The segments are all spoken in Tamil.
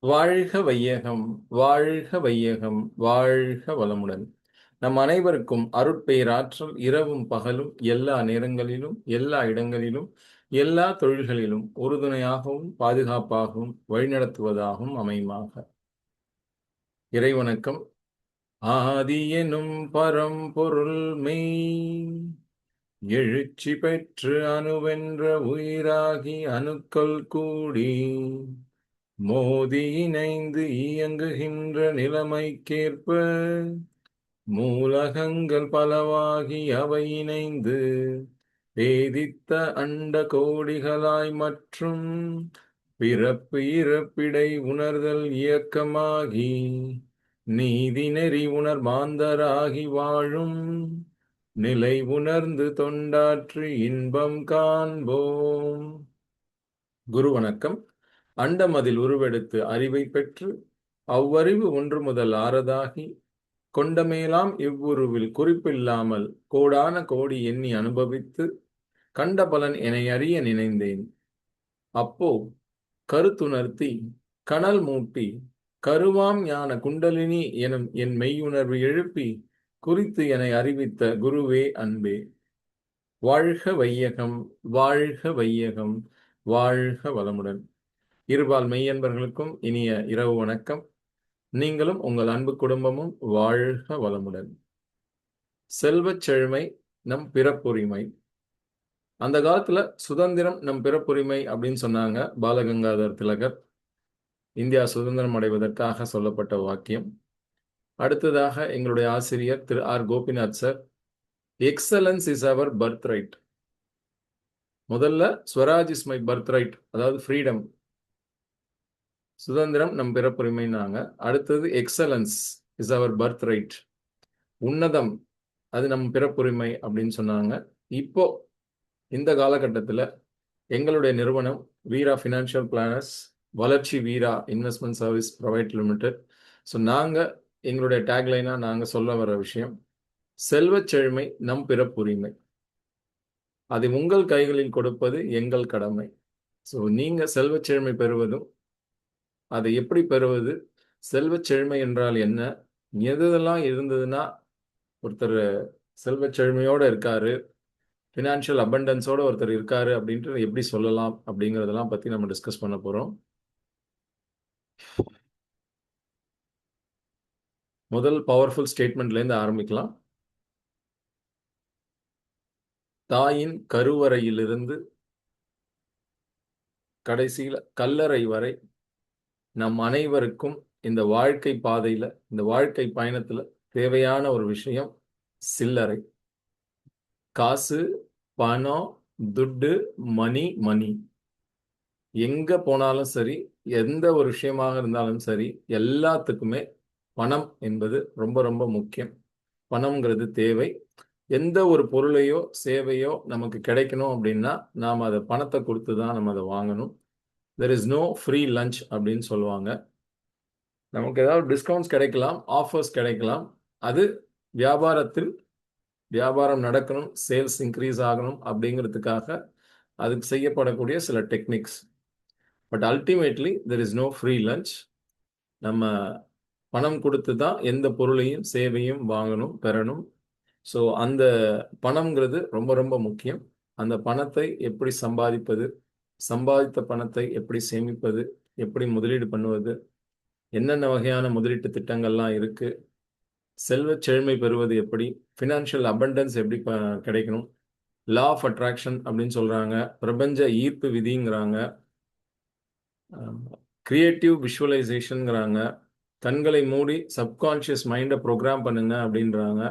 வாழ்க வையகம், வாழ்க வையகம், வாழ்க வளமுடன். நம் அனைவருக்கும் அருட்பேராற்றல் இரவும் பகலும் எல்லா நேரங்களிலும் எல்லா இடங்களிலும் எல்லா தொழில்களிலும் உறுதுணையாகவும் பாதுகாப்பாகவும் வழிநடத்துவதாகவும் அமையுமாக. இறைவணக்கம். ஆதி எனும் பரம்பொருள் மெய் எழுச்சி பெற்று அணுவென்ற உயிராகி அணுக்கள் கூடி மோதி இணைந்து இயங்குகின்ற நிலைமைக்கேற்ப மூலகங்கள் பலவாகி அவை இணைந்து பேதித்த அண்ட கோடிகளாய் மற்றும் பிறப்பு இறப்பிடை உணர்தல் இயக்கமாகி நீதி நெறி உணர் மாந்தராகி வாழும் நிலை உணர்ந்து தொண்டாற்றி இன்பம் காண்போம். குரு வணக்கம். அண்டமதில் உருவெடுத்து அறிவை பெற்று அவ்வறிவு ஒன்று முதல் ஆறதாகி கொண்டமேலாம் இவ்வுருவில் குறிப்பில்லாமல் கோடான கோடி எண்ணி அனுபவித்து கண்ட பலன் என அறிய நினைந்தேன். அப்போ கருத்துணர்த்தி கனல் மூட்டி கருவாம் ஞான குண்டலினி எனும் என் மெய்யுணர்வு எழுப்பி குறித்து என அறிவித்த குருவே அன்பே. வாழ்க வையகம், வாழ்க வையகம், வாழ்க வளமுடன். இருபால் மெய்யன்பர்களுக்கும் இனிய இரவு வணக்கம். நீங்களும் உங்கள் அன்பு குடும்பமும் வாழ்க வளமுடன். செல்வச் செழுமை நம் பிறப்புரிமை. அந்த காலத்துல சுதந்திரம் நம் பிறப்புரிமை அப்படின்னு சொன்னாங்க பாலகங்காதர் திலகர். இந்தியா சுதந்திரம் அடைவதற்காக சொல்லப்பட்ட வாக்கியம். அடுத்ததாக எங்களுடைய ஆசிரியர் Thiru R Gopinath sir, excellence is our birth right. முதல்ல Swaraj is my birth right, அதாவது ஃப்ரீடம், சுதந்திரம் நம் பிறப்புரிமைனாங்க. அடுத்தது excellence is our birth right, உன்னதம் அது நம் பிறப்புரிமை அப்படின்னு சொன்னாங்க. இப்போ இந்த காலகட்டத்தில் எங்களுடைய நிறுவனம் வீரா ஃபினான்ஷியல் பிளானர்ஸ், வளர்ச்சி Veera investment service private limited. So நாங்கள் எங்களுடைய டேக்லைனாக நாங்கள் சொல்ல வர விஷயம், செல்வச் செழுமை நம் பிறப்புரிமை, அதை உங்கள் கைகளில் கொடுப்பது எங்கள் கடமை. ஸோ நீங்கள் செல்வச் செழுமை பெறுவதும் அதை எப்படி பெறுவது, செல்வச் செழுமை என்றால் என்ன, எதெல்லாம் இருந்ததுன்னா ஒருத்தர் செல்வச் செழுமையோடு இருக்காரு, ஃபினான்ஷியல் அபண்டன்ஸோட ஒருத்தர் இருக்காரு அப்படின்ட்டு எப்படி சொல்லலாம் அப்படிங்கிறதெல்லாம் பற்றி நம்ம டிஸ்கஸ் பண்ண போகிறோம். முதல் பவர்ஃபுல் ஸ்டேட்மெண்ட்லேருந்து ஆரம்பிக்கலாம். தாயின் கருவறையிலிருந்து கடைசியில் கல்லறை வரை நம் அனைவருக்கும் இந்த வாழ்க்கை பாதையில், இந்த வாழ்க்கை பயணத்தில் தேவையான ஒரு விஷயம் சில்லறை. காசு, பணம், துட்டு, மணி எங்க போனாலும் சரி, எந்த ஒரு விஷயமாக இருந்தாலும் சரி, எல்லாத்துக்குமே பணம் என்பது ரொம்ப ரொம்ப முக்கியம். பணம்ங்கிறது தேவை. எந்த ஒரு பொருளையோ சேவையோ நமக்கு கிடைக்கணும் அப்படின்னா நாம் அதை பணத்தை கொடுத்து தான் நம்ம அதை வாங்கணும். There is no free lunch அப்படின்னு சொல்லுவாங்க. நமக்கு ஏதாவது டிஸ்கவுண்ட்ஸ் கிடைக்கலாம், ஆஃபர்ஸ் கிடைக்கலாம். அது வியாபாரத்தில் வியாபாரம் நடக்கணும், சேல்ஸ் இன்க்ரீஸ் ஆகணும் அப்படிங்கிறதுக்காக அதுக்கு செய்யப்படக்கூடிய சில techniques. But ultimately there is no free lunch. நம்ம பணம் கொடுத்து தான் எந்த பொருளையும் சேவையும் வாங்கணும், பெறணும். ஸோ அந்த பணம்ங்கிறது ரொம்ப ரொம்ப முக்கியம். அந்த பணத்தை எப்படி சம்பாதிப்பது, சம்பாதித்த பணத்தை எப்படி சேமிப்பது, எப்படி முதலீடு பண்ணுவது, என்னென்ன வகையான முதலீட்டு திட்டங்கள்லாம் இருக்கு, செல்வச் செழுமை பெறுவது எப்படி, ஃபினான்ஷியல் அபண்டன்ஸ் எப்படி கிடைக்கணும், லா ஆஃப் அட்ராக்ஷன் அப்படின்னு சொல்றாங்க, பிரபஞ்ச ஈர்ப்பு விதிங்கிறாங்க, கிரியேட்டிவ் விஷுவலைசேஷனுங்கிறாங்க, கண்களை மூடி சப்கான்ஷியஸ் மைண்டை ப்ரோக்ராம் பண்ணுங்க அப்படின்றாங்க.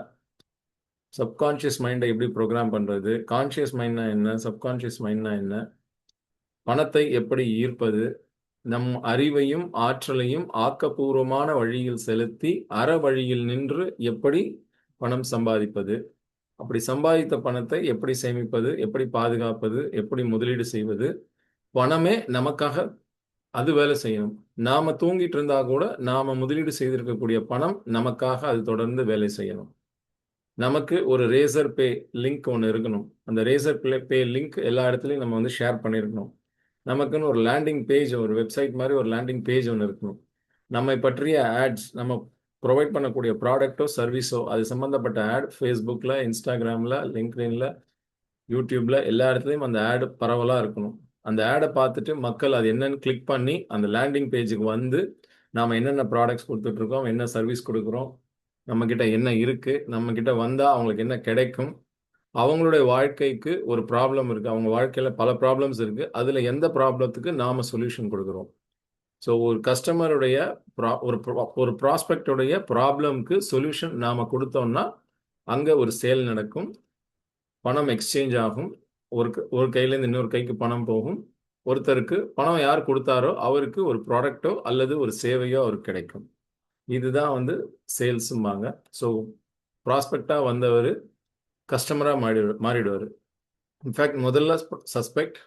சப்கான்ஷியஸ் மைண்டை எப்படி ப்ரோக்ராம் பண்ணுறது, கான்ஷியஸ் மைண்ட்னா என்ன, சப்கான்ஷியஸ் மைண்ட்னா என்ன, பணத்தை எப்படி ஈர்ப்பது, நம் அறிவையும் ஆற்றலையும் ஆக்கப்பூர்வமான வழியில் செலுத்தி அற வழியில் நின்று எப்படி பணம் சம்பாதிப்பது, அப்படி சம்பாதித்த பணத்தை எப்படி சேமிப்பது, எப்படி பாதுகாப்பது, எப்படி முதலீடு செய்வது, பணமே நமக்காக அது வேலை செய்யணும். நாம தூங்கிட்டு இருந்தா கூட நாம முதலீடு செய்திருக்கக்கூடிய பணம் நமக்காக அது தொடர்ந்து வேலை செய்யணும். நமக்கு ஒரு ரேசர் பே லிங்க் ஒன்று இருக்கணும். அந்த ரேசர் பே லிங்க் எல்லா இடத்துலையும் நம்ம ஷேர் பண்ணியிருக்கணும். நமக்குன்னு ஒரு லேண்டிங் பேஜ், ஒரு வெப்சைட் மாதிரி ஒரு லேண்டிங் பேஜ் ஒன்று இருக்கணும். நம்மை பற்றிய ஆட்ஸ், நம்ம ப்ரொவைட் பண்ணக்கூடிய ப்ராடக்ட்டோ சர்வீஸோ அது சம்மந்தப்பட்ட ஆட் ஃபேஸ்புக்கில், இன்ஸ்டாகிராமில், லிங்க்டின்ல, யூடியூப்ல எல்லா இடத்துலையும் அந்த ஆடு பரவலாக இருக்கணும். அந்த ஆடை பார்த்துட்டு மக்கள் அது என்னன்னு கிளிக் பண்ணி அந்த லேண்டிங் பேஜுக்கு வந்து நாம் என்னென்ன ப்ராடக்ட்ஸ் கொடுத்துட்ருக்கோம், என்ன சர்வீஸ் கொடுக்குறோம், நம்மக்கிட்ட என்ன இருக்குது, நம்மக்கிட்ட வந்தால் அவங்களுக்கு என்ன கிடைக்கும், அவங்களுடைய வாழ்க்கைக்கு ஒரு ப்ராப்ளம் இருக்குது, அவங்க வாழ்க்கையில் பல ப்ராப்ளம்ஸ் இருக்குது, அதில் எந்த ப்ராப்ளத்துக்கு நாம் சொல்யூஷன் கொடுக்குறோம். ஸோ ஒரு கஸ்டமருடைய ஒரு ப்ராஸ்பெக்டுடைய ப்ராப்ளம்க்கு சொல்யூஷன் நாம் கொடுத்தோம்னா அங்கே ஒரு சேல் நடக்கும், பணம் எக்ஸ்சேஞ்ச் ஆகும், ஒரு கையிலேருந்து இன்னொரு கைக்கு பணம் போகும், ஒருத்தருக்கு பணம் யார் கொடுத்தாரோ அவருக்கு ஒரு ப்ராடக்டோ அல்லது ஒரு சேவையோ அவருக்கு கிடைக்கும். இதுதான் வந்து சேல்ஸும்பாங்க. ஸோ ப்ராஸ்பெக்டாக வந்தவர் கஸ்டமராக மாறிடுவார். இன்ஃபேக்ட் முதல்ல சஸ்பெக்ட்,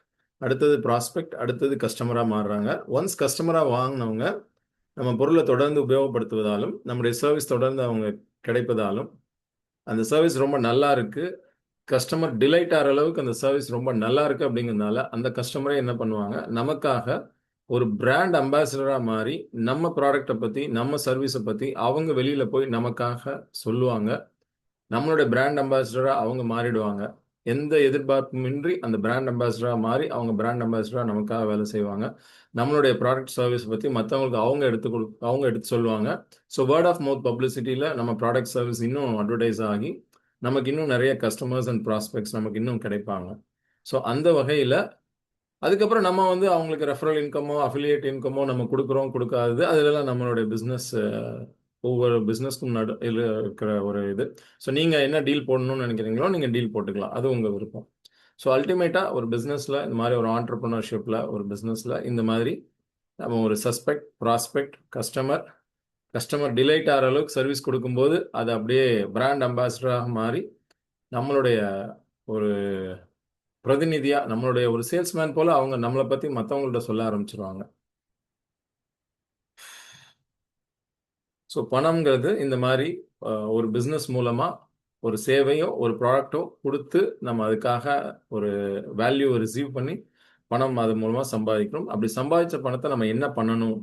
அடுத்தது ப்ராஸ்பெக்ட், அடுத்தது கஸ்டமராக மாறுறாங்க. ஒன்ஸ் கஸ்டமராக வாங்கினவங்க நம்ம பொருளை தொடர்ந்து உபயோகப்படுத்துவதாலும் நம்முடைய சர்வீஸ் தொடர்ந்து அவங்க கிடைப்பதாலும் அந்த சர்வீஸ் ரொம்ப நல்லா இருக்கு, கஸ்டமர் டிலைட் ஆகிற அளவுக்கு அந்த சர்வீஸ் ரொம்ப நல்லா இருக்கு அப்படிங்கிறதுனால அந்த கஸ்டமரே என்ன பண்ணுவாங்க, நமக்காக ஒரு பிராண்ட் அம்பாசிடராக மாறி நம்ம ப்ராடக்டை பற்றி, நம்ம சர்வீஸை பற்றி அவங்க வெளியில் போய் நமக்காக சொல்லுவாங்க. நம்மளுடைய பிராண்ட் அம்பாசிடராக அவங்க மாறிடுவாங்க. எந்த எதிர்பார்ப்புமின்றி அந்த பிராண்ட் அம்பாசிடராக மாறி அவங்க பிராண்ட் அம்பாசிடராக நமக்காக வேலை செய்வாங்க. நம்மளுடைய ப்ராடக்ட் சர்வீஸ் பற்றி மற்றவங்களுக்கு அவங்க எடுத்து சொல்லுவாங்க. ஸோ வேர்ட் ஆஃப் மவுத் பப்ளிசிட்டியில் நம்ம ப்ராடக்ட் சர்வீஸ் இன்னும் அட்வர்டைஸ் ஆகி நமக்கு இன்னும் நிறைய கஸ்டமர்ஸ் அண்ட் ப்ராஸ்பெக்ட்ஸ் நமக்கு இன்னும் கிடைப்பாங்க. ஸோ அந்த வகையில் அதுக்கப்புறம் நம்ம வந்து அவங்களுக்கு ரெஃபரல் இன்கமோ அஃபிலியேட் இன்கமோ நம்ம கொடுக்குறோம் கொடுக்காதது அதெல்லாம் நம்மளுடைய பிஸ்னஸ், ஒவ்வொரு பிஸ்னஸ்க்கும் இருக்கிற ஒரு இது. ஸோ நீங்கள் என்ன டீல் போடணும்னு நினைக்கிறீங்களோ நீங்கள் டீல் போட்டுக்கலாம், அது உங்கள் விருப்பம். ஸோ அல்டிமேட்டாக ஒரு பிஸ்னஸில் இந்த மாதிரி ஒரு ஆண்டர்ப்ரனர்ஷிப்பில் ஒரு பிஸ்னஸில் இந்த மாதிரி நம்ம ஒரு சஸ்பெக்ட், ப்ராஸ்பெக்ட், கஸ்டமர் டிலைட் ஆகிற அளவுக்கு சர்வீஸ் கொடுக்கும்போது அது அப்படியே பிராண்ட் அம்பாசிடராக மாறி நம்மளுடைய ஒரு பிரதிநிதியாக, நம்மளுடைய ஒரு சேல்ஸ்மேன் போல் அவங்க நம்மளை பற்றி மற்றவங்கள்ட்ட சொல்ல ஆரம்பிச்சிருவாங்க. ஸோ பணம்ங்கிறது இந்த மாதிரி ஒரு பிஸ்னஸ் மூலமாக ஒரு சேவையோ ஒரு ப்ராடக்டோ கொடுத்து நம்ம அதுக்காக ஒரு வேல்யூ ரிசீவ் பண்ணி பணம் அது மூலமாக சம்பாதிக்கிறோம். அப்படி சம்பாதிச்ச பணத்தை நம்ம என்ன பண்ணணும்,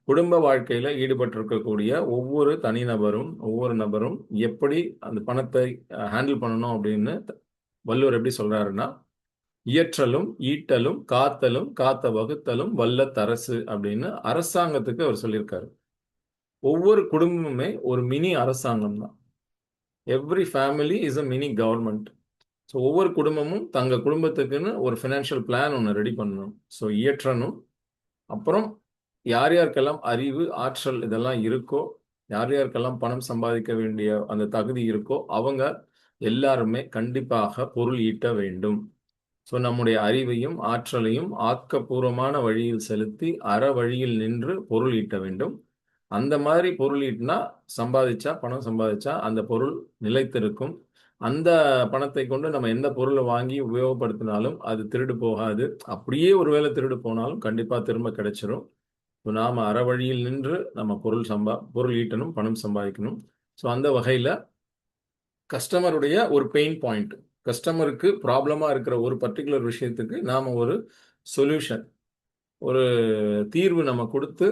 குடும்ப வாழ்க்கையில் ஈடுபட்டிருக்கக்கூடிய ஒவ்வொரு தனிநபரும் ஒவ்வொரு நபரும் எப்படி அந்த பணத்தை ஹேண்டில் பண்ணணும் அப்படின்னு வள்ளுவர் எப்படி சொல்கிறாருன்னா, இயற்றலும் ஈட்டலும் காத்தலும் காத்த வகுத்தலும் வல்ல தரசு அப்படின்னு அரசாங்கத்துக்கு அவர் சொல்லியிருக்காரு. ஒவ்வொரு குடும்பமுமே ஒரு மினி அரசாங்கம் தான். Every family is a mini government. So ஒவ்வொரு குடும்பமும் தங்கள் குடும்பத்துக்குன்னு ஒரு ஃபினான்ஷியல் பிளான் ஒன்று ரெடி பண்ணணும். ஸோ இயற்றணும், அப்புறம் யார் யாருக்கெல்லாம் அறிவு ஆற்றல் இதெல்லாம் இருக்கோ, யார் யாருக்கெல்லாம் பணம் சம்பாதிக்க வேண்டிய அந்த தகுதி இருக்கோ அவங்க எல்லாருமே கண்டிப்பாக பொருள் ஈட்ட வேண்டும். ஸோ நம்முடைய அறிவையும் ஆற்றலையும் ஆக்கப்பூர்வமான வழியில் செலுத்தி அற வழியில் நின்று பொருள் ஈட்ட வேண்டும். அந்த மாதிரி பொருள் ஈட்டினா பணம் சம்பாதிச்சா அந்த பொருள் நிலைத்திருக்கும். அந்த பணத்தை கொண்டு நம்ம எந்த பொருளை வாங்கி உபயோகப்படுத்தினாலும் அது திருடு போகாது. அப்படியே ஒருவேளை திருடு போனாலும் கண்டிப்பாக திரும்ப கிடைச்சிரும். நாம் அற வழியில் நின்று நம்ம பொருள் ஈட்டணும், பணம் சம்பாதிக்கணும். ஸோ அந்த வகையில் கஸ்டமருடைய ஒரு பெயின் பாயிண்ட், கஸ்டமருக்கு ப்ராப்ளமாக இருக்கிற ஒரு பர்டிகுலர் விஷயத்துக்கு நாம் ஒரு சொல்யூஷன், ஒரு தீர்வு நம்ம கொடுத்து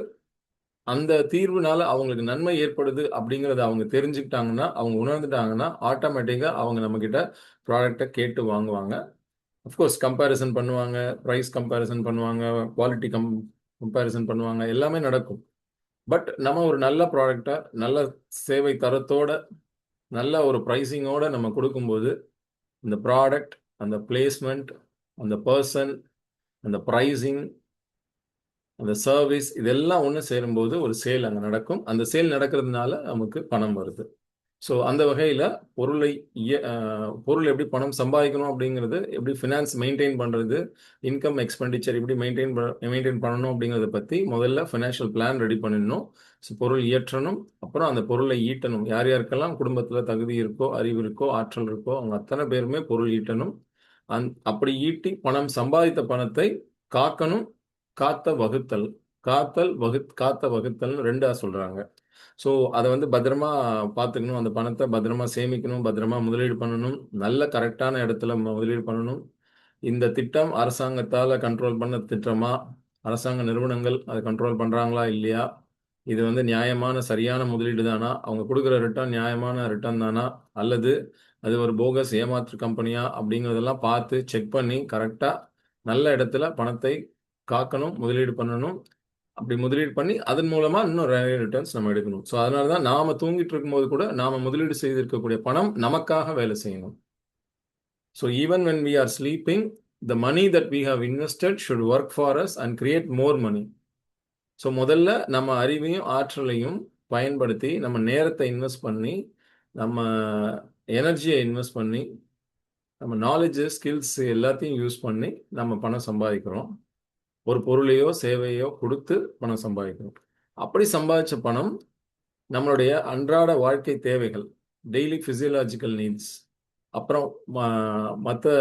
அந்த தீர்வுனால அவங்களுக்கு நன்மை ஏற்படுது அப்படிங்கிறத அவங்க தெரிஞ்சுக்கிட்டாங்கன்னா, அவங்க உணர்ந்துட்டாங்கன்னா ஆட்டோமேட்டிக்காக அவங்க நம்மக்கிட்ட ப்ராடக்டை கேட்டு வாங்குவாங்க. அஃப்கோர்ஸ் கம்பேரிசன் பண்ணுவாங்க, ப்ரைஸ் கம்பேரிசன் பண்ணுவாங்க, குவாலிட்டி கம்பேரிசன் பண்ணுவாங்க, எல்லாமே நடக்கும். பட் நம்ம ஒரு நல்ல ப்ராடக்டை நல்ல சேவை தரத்தோட நல்ல ஒரு ப்ரைஸிங்கோட நம்ம கொடுக்கும்போது இந்த ப்ராடக்ட், அந்த பிளேஸ்மெண்ட், அந்த பர்சன், அந்த ப்ரைஸிங், அந்த சர்வீஸ் இதெல்லாம் ஒன்று சேரும்போது ஒரு சேல் அங்கே நடக்கும். அந்த சேல் நடக்கிறதுனால நமக்கு பணம் வருது. ஸோ அந்த வகையில் பொருள் எப்படி பணம் சம்பாதிக்கணும் அப்படிங்கிறது, எப்படி ஃபினான்ஸ் மெயின்டைன் பண்ணுறது, இன்கம் எக்ஸ்பெண்டிச்சர் எப்படி மெயின்டைன் பண்ணணும் அப்படிங்கிறத பற்றி முதல்ல ஃபினான்ஷியல் பிளான் ரெடி பண்ணிடணும். ஸோ பொருள் இயற்றணும், அப்புறம் அந்த பொருளை ஈட்டணும். யார் யாருக்கெல்லாம் குடும்பத்தில் தகுதி இருக்கோ, அறிவு இருக்கோ, ஆற்றல் இருக்கோ அவங்க அத்தனை பேருமே பொருள் ஈட்டணும். அப்படி ஈட்டி பணம் சம்பாதித்த பணத்தை காக்கணும், காத்த வகுத்தல், காத்த வகுத்தல்னு ரெண்டா சொல்றாங்க. ஸோ அதை வந்து பத்திரமா பார்த்துக்கணும், அந்த பணத்தை பத்திரமா சேமிக்கணும், பத்திரமா முதலீடு பண்ணணும், நல்ல கரெக்டான இடத்துல முதலீடு பண்ணணும். இந்த திட்டம் அரசாங்கத்தால் கண்ட்ரோல் பண்ண திட்டமா, அரசாங்க நிறுவனங்கள் அதை கண்ட்ரோல் பண்ணுறாங்களா இல்லையா, இது வந்து நியாயமான சரியான முதலீடு தானா, அவங்க கொடுக்குற ரிட்டர்ன் நியாயமான ரிட்டர்ன் தானா, அல்லது அது ஒரு போகஸ் ஏமாற்று கம்பெனியா அப்படிங்கிறதெல்லாம் பார்த்து செக் பண்ணி கரெக்டாக நல்ல இடத்துல பணத்தை காக்கணும், முதலீடு பண்ணணும். அப்படி முதலீடு பண்ணி அதன் மூலமா இன்னும் நிறைய ரிட்டர்ன்ஸ் நம்ம எடுக்கணும். ஸோ அதனால தான் நாம தூங்கிட்டு இருக்கும்போது கூட நாம முதலீடு செய்திருக்கக்கூடிய பணம் நமக்காக வேலை செய்யணும். So even when we are sleeping, the money that we have invested should work for us and create more money. So முதல்ல நம்ம அறிவையும் ஆற்றலையும் பயன்படுத்தி நம்ம நேரத்தை இன்வெஸ்ட் பண்ணி நம்ம எனர்ஜியை இன்வெஸ்ட் பண்ணி நம்ம நாலேஜ் ஸ்கில்ஸ் எல்லாத்தையும் யூஸ் பண்ணி நம்ம பணம் சம்பாதிக்கிறோம். ஒரு பொருளையோ சேவையோ கொடுத்து பணம் சம்பாதிக்கிறோம். அப்படி சம்பாதிச்ச பணம் நம்மளுடைய அன்றாட வாழ்க்கை தேவைகள், டெய்லி ஃபிசியலாஜிக்கல் நீட்ஸ், அப்புறம் மற்ற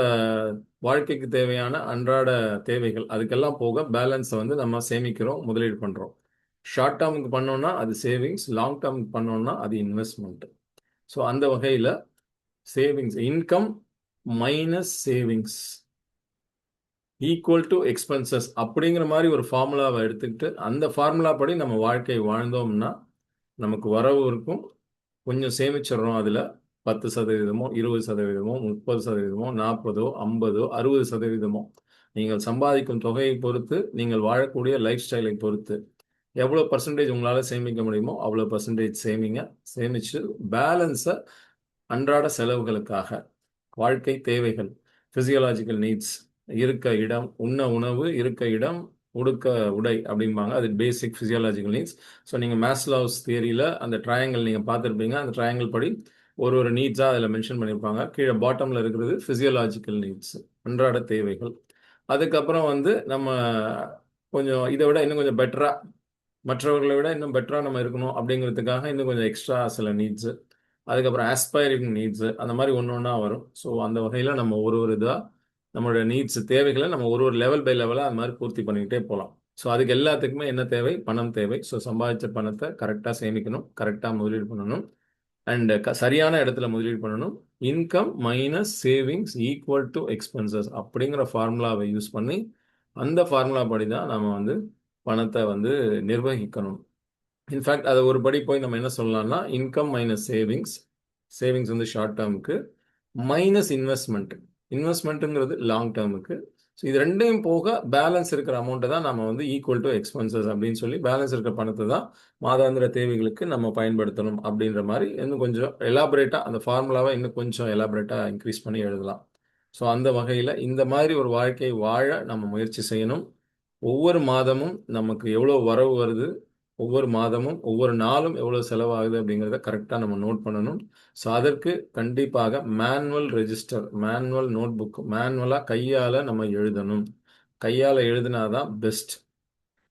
வாழ்க்கைக்கு தேவையான அன்றாட தேவைகள், அதுக்கெல்லாம் போக பேலன்ஸை வந்து நம்ம சேமிக்கிறோம், முதலீடு பண்ணுறோம். ஷார்ட் டேர்முக்கு பண்ணோம்னா அது சேவிங்ஸ், லாங் டேர்முக்கு பண்ணோம்னா அது இன்வெஸ்ட்மெண்ட். ஸோ அந்த வகையில் savings, income minus savings equal to expenses அப்படிங்கிற மாதிரி ஒரு ஃபார்முலாவை எடுத்துக்கிட்டு அந்த ஃபார்முலா படி நம்ம வாழ்க்கை வாழ்ந்தோம்னா நமக்கு வரவு இருக்கும், கொஞ்சம் சேமிச்சிடுறோம். அதில் 10%, 20%, 30%, 40, 50, 60%, நீங்கள் சம்பாதிக்கும் தொகையை பொறுத்து, நீங்கள் வாழக்கூடிய லைஃப் ஸ்டைலை பொறுத்து எவ்வளோ பர்சன்டேஜ் உங்களால் சேமிக்க முடியுமோ அவ்வளோ பர்சன்டேஜ் சேமிங்க. சேமித்து பேலன்ஸை அன்றாட செலவுகளுக்காக, வாழ்க்கை தேவைகள், ஃபிசியலாஜிக்கல் நீட்ஸ், இருக்க இடம், உண்ண உணவு, இருக்க இடம், உடுக்க உடை அப்படிம்பாங்க. அது பேசிக் ஃபிசியாலஜிக்கல் நீட்ஸ். ஸோ நீங்கள் மேஸ்லாவ்ஸ் தியரியில் அந்த ட்ரையாங்கிள் நீங்கள் பார்த்துருப்பீங்க. அந்த ட்ரையாங்கிள் படி ஒரு நீட்ஸாக அதில் மென்ஷன் பண்ணியிருப்பாங்க. கீழே பாட்டமில் இருக்கிறது ஃபிசியலாஜிக்கல் நீட்ஸ், அன்றாட தேவைகள். அதுக்கப்புறம் வந்து நம்ம கொஞ்சம் இதை விட இன்னும் கொஞ்சம் பெட்டராக, மற்றவர்களை விட இன்னும் பெட்டராக நம்ம இருக்கணும் அப்படிங்கிறதுக்காக இன்னும் கொஞ்சம் எக்ஸ்ட்ரா சில நீட்ஸு, அதுக்கப்புறம் ஆஸ்பைரிங் நீட்ஸு, அந்த மாதிரி ஒன்று ஒன்றா வரும். ஸோ அந்த வகையில் நம்ம ஒரு இதாக நம்மளோட நீட்ஸ், தேவைகளை நம்ம ஒரு லெவல் பை லெவலாக அது மாதிரி பூர்த்தி பண்ணிக்கிட்டே போகலாம். ஸோ அதுக்கு எல்லாத்துக்குமே என்ன தேவை? பணம் தேவை. ஸோ சம்பாதிச்ச பணத்தை கரெக்டாக சேமிக்கணும், கரெக்டாக முதலீடு பண்ணணும், அண்ட் சரியான இடத்துல முதலீடு பண்ணணும். Income minus savings equal to expenses அப்படிங்கிற ஃபார்முலாவை யூஸ் பண்ணி அந்த ஃபார்முலா படி தான் நம்ம வந்து பணத்தை வந்து நிர்வகிக்கணும். இன்ஃபேக்ட் அதை ஒரு படி போய் நம்ம என்ன சொல்லலாம்னா, இன்கம் மைனஸ் சேவிங்ஸ், சேவிங்ஸ் வந்து ஷார்ட் டேர்முக்கு, மைனஸ் இன்வெஸ்ட்மெண்ட், இன்வெஸ்ட்மெண்ட்டுங்கிறது லாங் டேர்முக்கு. ஸோ இது ரெண்டையும் போக பேலன்ஸ் இருக்கிற அமௌண்ட்டை தான் நம்ம வந்து ஈக்குவல் டு எக்ஸ்பென்சஸ் அப்படின்னு சொல்லி பேலன்ஸ் இருக்கிற பணத்தை தான் மாதாந்திர தேவைகளுக்கு நம்ம பயன்படுத்தணும் அப்படின்ற மாதிரி இன்னும் கொஞ்சம் எலாபரேட்டாக அந்த ஃபார்முலாவை இன்னும் கொஞ்சம் எலாபரேட்டாக இன்க்ரீஸ் பண்ணி எழுதலாம். ஸோ அந்த வகையில் இந்த மாதிரி ஒரு வாழ்க்கை வாழ நம்ம முயற்சி செய்யணும். ஒவ்வொரு மாதமும் நமக்கு எவ்வளோ வரவு வருது, ஒவ்வொரு மாதமும் ஒவ்வொரு நாளும் எவ்வளோ செலவாகுது அப்படிங்கிறத கரெக்டாக நம்ம நோட் பண்ணணும். ஸோ அதற்கு கண்டிப்பாக manual register, manual notebook, மேனுவலாக கையால் நம்ம எழுதணும். கையால் எழுதினாதான் பெஸ்ட்.